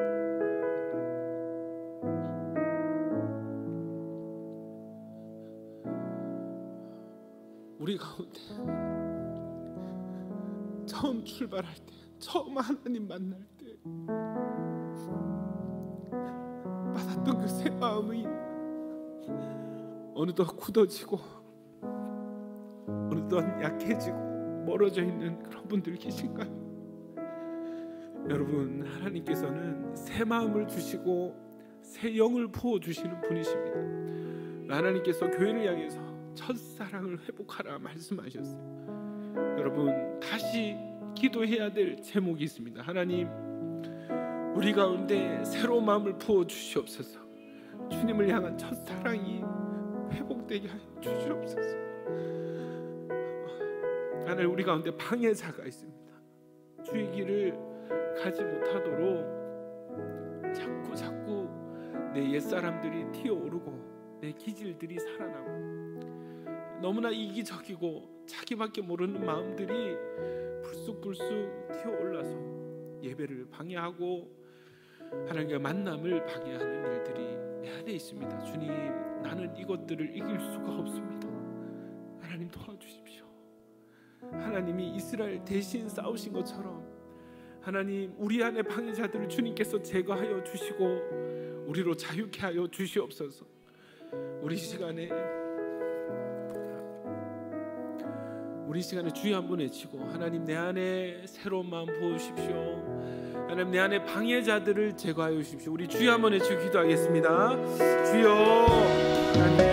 Speaker 1: 우리 가운데 처음 출발할 때, 처음 하나님 만날 때 받았던 그 새 마음이 어느덧 굳어지고 어느덧 약해지고 멀어져 있는 그런 분들 계신가요? 여러분, 하나님께서는 새 마음을 주시고 새 영을 부어주시는 분이십니다. 하나님께서 교회를 향해서 첫사랑을 회복하라 말씀하셨어요. 여러분, 다시 기도해야 될 제목이 있습니다. 하나님, 우리 가운데 새로운 마음을 부어 주시옵소서. 주님을 향한 첫사랑이 회복되게 하여 주시옵소서. 하나님, 우리 가운데 방해자가 있습니다. 주의 길을 가지 못하도록 자꾸 내 옛사람들이 튀어오르고 내 기질들이 살아나고 너무나 이기적이고 자기밖에 모르는 마음들이 불쑥불쑥 튀어올라서 예배를 방해하고 하나님과 만남을 방해하는 일들이 내 안에 있습니다. 주님, 나는 이것들을 이길 수가 없습니다. 하나님, 도와주십시오. 하나님이 이스라엘 대신 싸우신 것처럼 하나님, 우리 안에 방해자들을 주님께서 제거하여 주시고 우리로 자유케 하여 주시옵소서. 우리 시간에 주여 한번 외치고, 하나님, 내 안에 새로운 마음 부어주십시오. 하나님, 내 안에 방해자들을 제거하여 주십시오. 우리 주여 한번 외치고 기도하겠습니다. 주여, 하나님,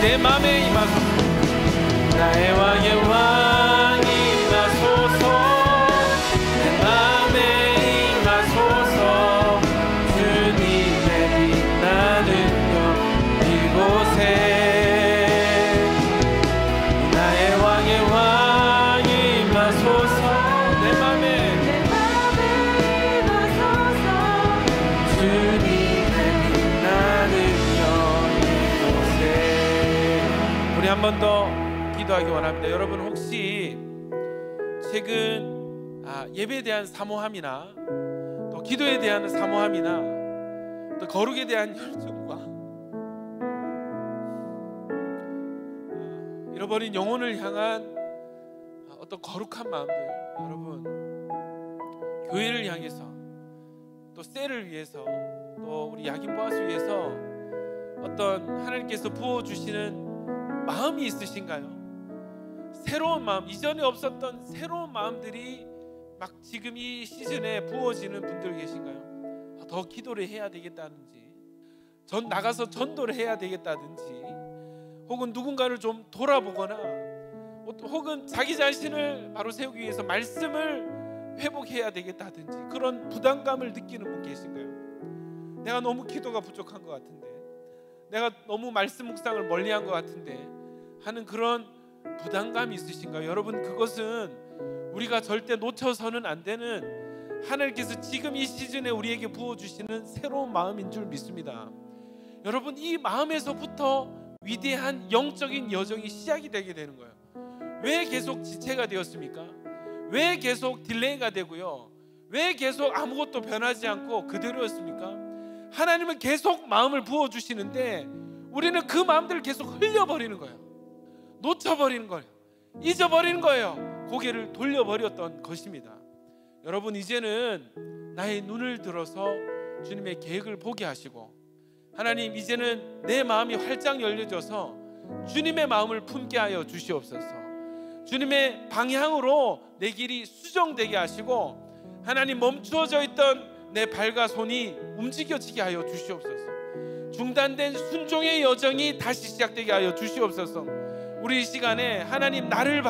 Speaker 2: 내 맘에 임하소서. 나의 왕의 왕 임하소서. 내 맘에 임하소서. 주님의 빛나는 영 이곳에. 나의 왕의 왕 임하소서. 내 맘에 임하소서. 주님의 빛나는 영 이곳에. 우리 한 번 더 기도하기 원합니다. 여러분, 혹시 최근 예배에 대한 사모함이나 또 기도에 대한 사모함이나 또 거룩에 대한 열정과 잃어버린 영혼을 향한 어떤 거룩한 마음들, 여러분, 교회를 향해서 또 셀을 위해서 또 우리 야긴 보아스 위해서 어떤 하나님께서 부어주시는 마음이 있으신가요? 새로운 마음, 이전에 없었던 새로운 마음들이 막 지금 이 시즌에 부어지는 분들 계신가요? 더 기도를 해야 되겠다든지, 나가서 전도를 해야 되겠다든지, 혹은 누군가를 좀 돌아보거나, 혹은 자기 자신을 바로 세우기 위해서 말씀을 회복해야 되겠다든지 그런 부담감을 느끼는 분 계신가요? 내가 너무 기도가 부족한 것 같은데, 내가 너무 말씀 묵상을 멀리한 것 같은데 하는 그런 부담감이 있으신가요? 여러분, 그것은 우리가 절대 놓쳐서는 안 되는 하나님께서 지금 이 시즌에 우리에게 부어주시는 새로운 마음인 줄 믿습니다. 여러분, 이 마음에서부터 위대한 영적인 여정이 시작이 되게 되는 거예요. 왜 계속 지체가 되었습니까? 왜 계속 딜레이가 되고요? 왜 계속 아무것도 변하지 않고 그대로였습니까? 하나님은 계속 마음을 부어주시는데 우리는 그 마음들을 계속 흘려버리는 거예요. 놓쳐버리는 거예요. 잊어버리는 거예요. 고개를 돌려버렸던 것입니다. 여러분, 이제는 나의 눈을 들어서 주님의 계획을 보게 하시고, 하나님, 이제는 내 마음이 활짝 열려져서 주님의 마음을 품게 하여 주시옵소서. 주님의 방향으로 내 길이 수정되게 하시고, 하나님, 멈추어져 있던 내 발과 손이 움직여지게 하여 주시옵소서. 중단된 순종의 여정이 다시 시작되게 하여 주시옵소서. 우리 이 시간에 하나님, 나를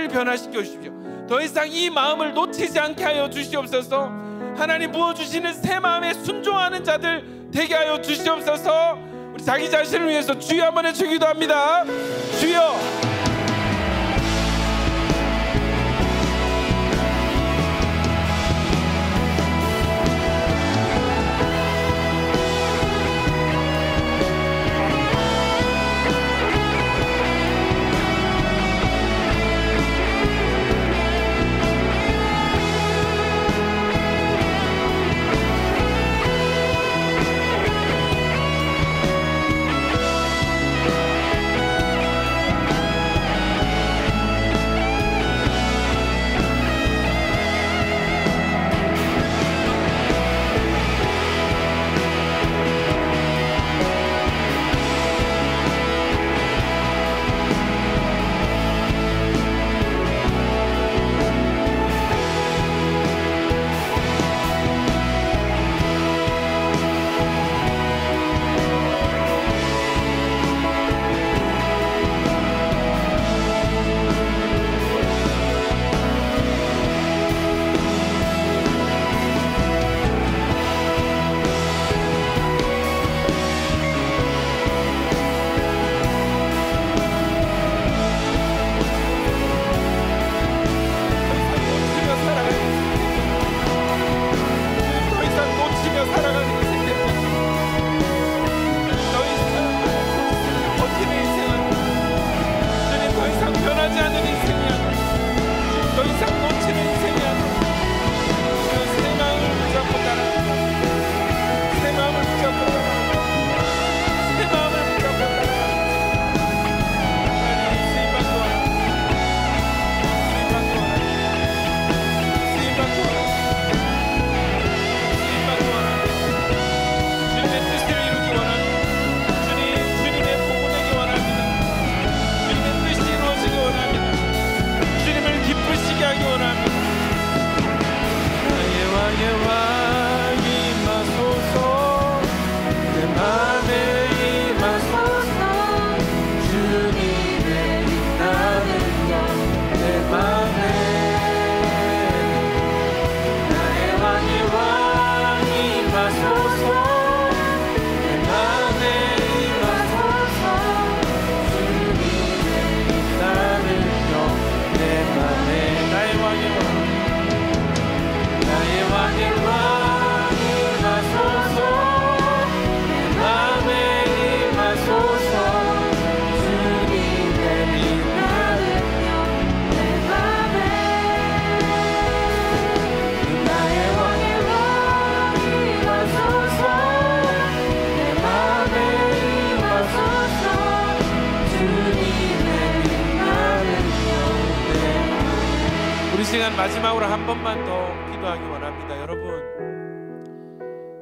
Speaker 2: 변화시켜 주십시오. 더 이상 이 마음을 놓치지 않게 하여 주시옵소서. 하나님, 부어주시는 새 마음에 순종하는 자들 되게 하여 주시옵소서. 우리 자기 자신을 위해서 주여 한번 외쳐 기도합니다. 주여. 시간 마지막으로 한 번만 더 기도하기 원합니다. 여러분,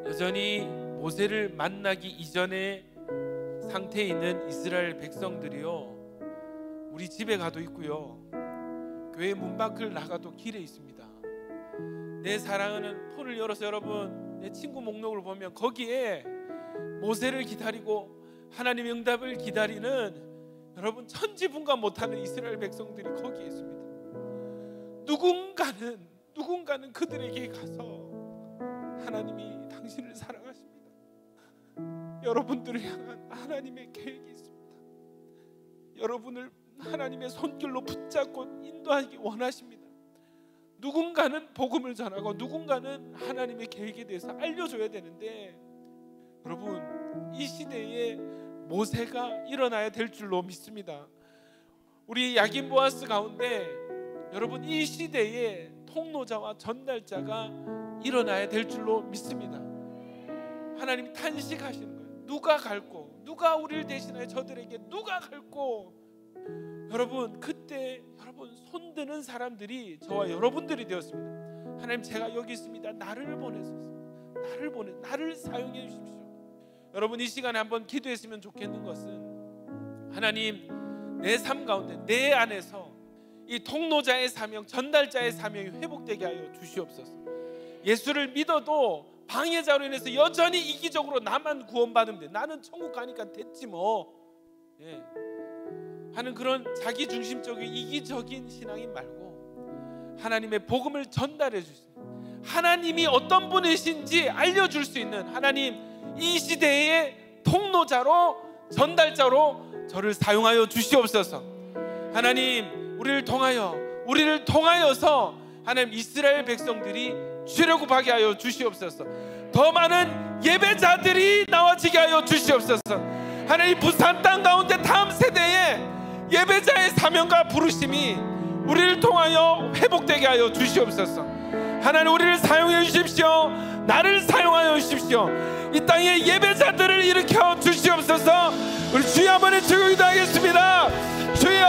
Speaker 2: 여전히 모세를 만나기 이전의 상태에 있는 이스라엘 백성들이요, 우리 집에 가도 있고요, 교회 문 밖을 나가도 길에 있습니다. 내 사랑하는 폰을 열어서 여러분 내 친구 목록을 보면 거기에 모세를 기다리고 하나님의 응답을 기다리는 여러분 천지분간 못하는 이스라엘 백성들이 거기에 있습니다. 누군가는 그들에게 가서 하나님이 당신을 사랑하십니다. 여러분들을 향한 하나님의 계획이 있습니다. 여러분을 하나님의 손길로 붙잡고 인도하기 원하십니다. 누군가는 복음을 전하고 누군가는 하나님의 계획에 대해서 알려줘야 되는데, 여러분 이 시대에 모세가 일어나야 될 줄로 믿습니다. 우리 야긴 보아스 가운데 여러분 이 시대에 통로자와 전달자가 일어나야 될 줄로 믿습니다. 하나님이 탄식하시는 거예요. 누가 갈고, 누가 우리를 대신하여 저들에게 누가 갈고. 여러분 그때 여러분 손드는 사람들이 저와 여러분들이 되었습니다. 하나님 제가 여기 있습니다. 나를 사용해 주십시오. 여러분 이 시간에 한번 기도했으면 좋겠는 것은, 하나님 내 삶 가운데 내 안에서 이 통로자의 사명, 전달자의 사명이 회복되게 하여 주시옵소서. 예수를 믿어도 방해자로 인해서 여전히 이기적으로 나만 구원받으면 돼, 나는 천국 가니까 됐지 뭐 하는 그런 자기중심적인 이기적인 신앙이 말고, 하나님의 복음을 전달해 주시는, 하나님이 어떤 분이신지 알려줄 수 있는, 하나님 이 시대의 통로자로 전달자로 저를 사용하여 주시옵소서. 하나님 우리를 통하여서 하나님 이스라엘 백성들이 출애굽하게 하여 주시옵소서. 더 많은 예배자들이 나와지게 하여 주시옵소서. 하나님 부산 땅 가운데 다음 세대에 예배자의 사명과 부르심이 우리를 통하여 회복되게 하여 주시옵소서. 하나님 우리를 사용해 주십시오. 나를 사용하여 주십시오. 이 땅에 예배자들을 일으켜 주시옵소서. 우리 주여 한번 외치고 기도하겠습니다. 주여,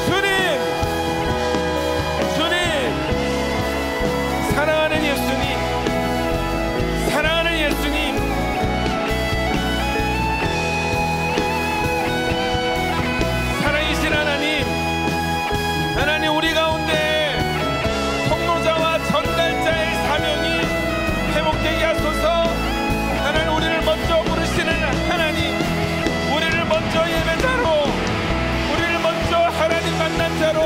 Speaker 2: 주님, 사랑하는 예수님, 살아계신 하나님 우리 가운데 통로자와 전달자의 사명이 회복되게 하소서. 하나님 우리를 먼저 부르시는 하나님, 우리를 먼저 예배자로, 우리를 먼저 하나님 만난 자로,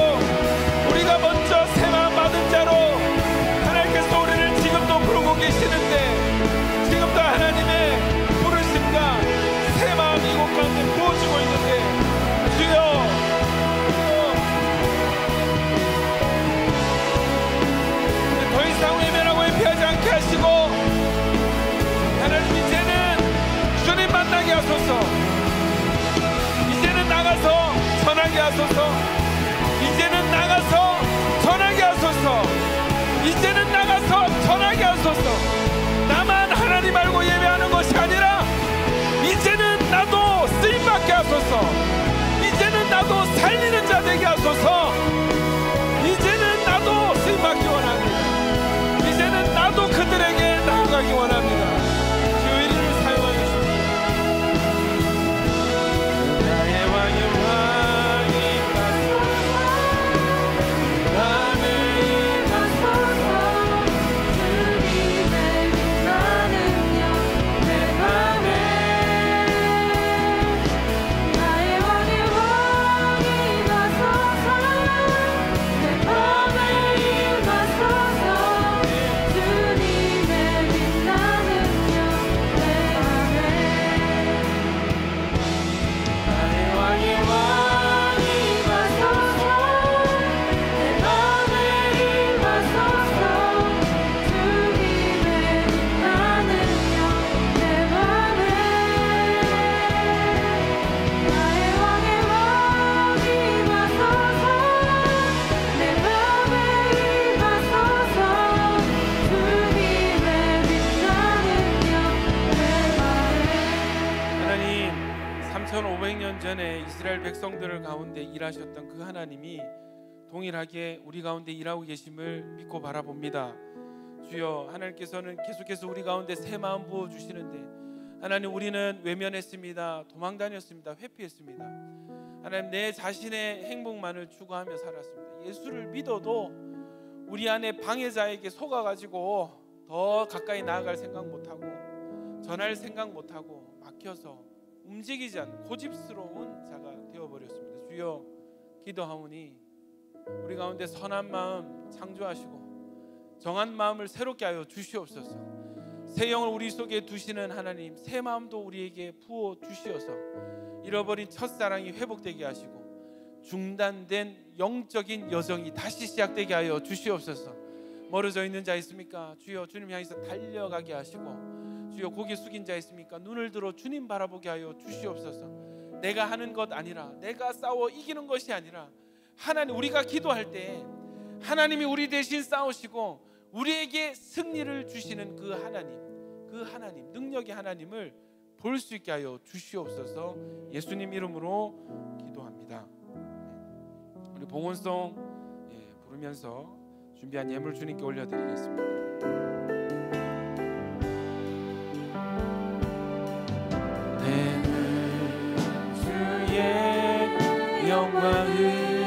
Speaker 2: 우리가 먼저 새마음 받은 자로 하나님께서 우리를 지금도 부르고 계시는데, 지금도 하나님의 부르심과 새마음 이곳 가운데 부어지고 있는데, 주여 더 이상 외면하고 회피하지 않게 하시고, 하나님 이제는 주님 만나게 하소서. 이제는 나가서 전하게 하소서. 이제는 나가서 전하게 하소서. 이제는 나가서 전하게 하소서. 나만 하나님 알고 예배하는 것이 아니라 이제는 나도 쓰임받게 하소서. 이제는 나도 살리는 자 되게 하소서. 이제는 나도 쓰임받기 원합니다. 이제는 나도 그들에게 나아가기 원합니다. 주 이름을 사용하여 주십시오. 나의 왕이 임하소서. 나의 임하소서. 주님의 빛나는 영 내 맘에. 나의 왕이 임하소서. 내 맘에 임하소서. 주님의 빛나는 영 내 맘에. 나의 왕이 임하소서. 내 맘에 임하소서. 주님의 빛나는 영 내 맘에. 나의 왕이 임하소서. 내 맘에 임하소서. 주님의 빛나는 영 내 맘에. 하나님 3,500년 전에 이스라엘 백성들을 가운데 일하셨던 그 하나님이 동일하게 우리 가운데 일하고 계심을 믿고 바라봅니다. 주여, 하나님께서는 계속해서 우리 가운데 새 마음 부어주시는데, 하나님 우리는 외면했습니다. 도망다녔습니다. 회피했습니다. 하나님 내 자신의 행복만을 추구하며 살았습니다. 예수를 믿어도 우리 안에 방해자에게 속아가지고 더 가까이 나아갈 생각 못하고 전할 생각 못하고 막혀서 움직이지 않는 고집스러운 자가 되어버렸습니다. 주여, 기도하오니 우리 가운데 선한 마음 창조하시고 정한 마음을 새롭게 하여 주시옵소서. 새 영을 우리 속에 두시는 하나님, 새 마음도 우리에게 부어 주시어서 잃어버린 첫사랑이 회복되게 하시고 중단된 영적인 여정이 다시 시작되게 하여 주시옵소서. 멀어져 있는 자 있습니까? 주여, 주님 향해서 달려가게 하시고, 주여, 고개 숙인 자 있습니까? 눈을 들어 주님 바라보게 하여 주시옵소서. 내가 하는 것 아니라, 내가 싸워 이기는 것이 아니라, 하나님, 우리가 기도할 때 하나님이 우리 대신 싸우시고 우리에게 승리를 주시는 그 하나님, 능력의 하나님을 볼 수 있게 하여 주시옵소서. 예수님 이름으로 기도합니다. 우리 봉헌송 부르면서 준비한 예물 주님께 올려드리겠습니다. 내는 주의 영광을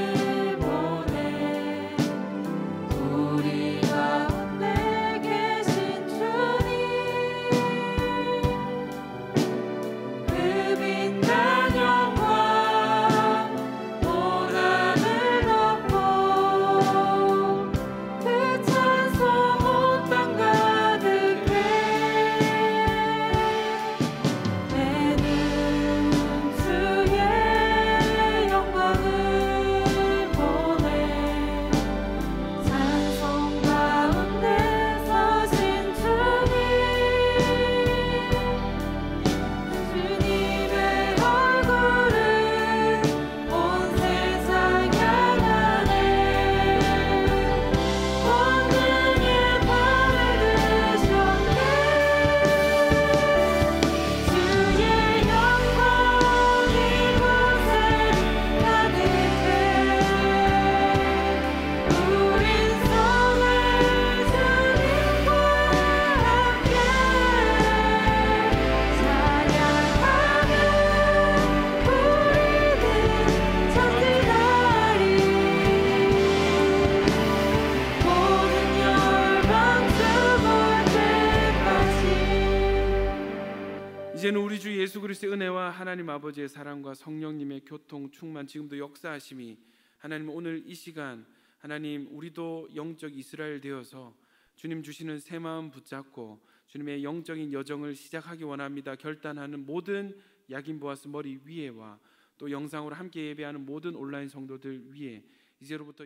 Speaker 2: 이제는 우리 주 예수 그리스도의 은혜와 하나님 아버지의 사랑과 성령님의 교통 충만, 지금도 역사하심이, 하나님 오늘 이 시간 하나님 우리도 영적 이스라엘 되어서 주님 주시는 새 마음 붙잡고 주님의 영적인 여정을 시작하기 원합니다. 결단하는 모든 야긴 보아스 머리 위에와 또 영상으로 함께 예배하는 모든 온라인 성도들 위에 이제로부터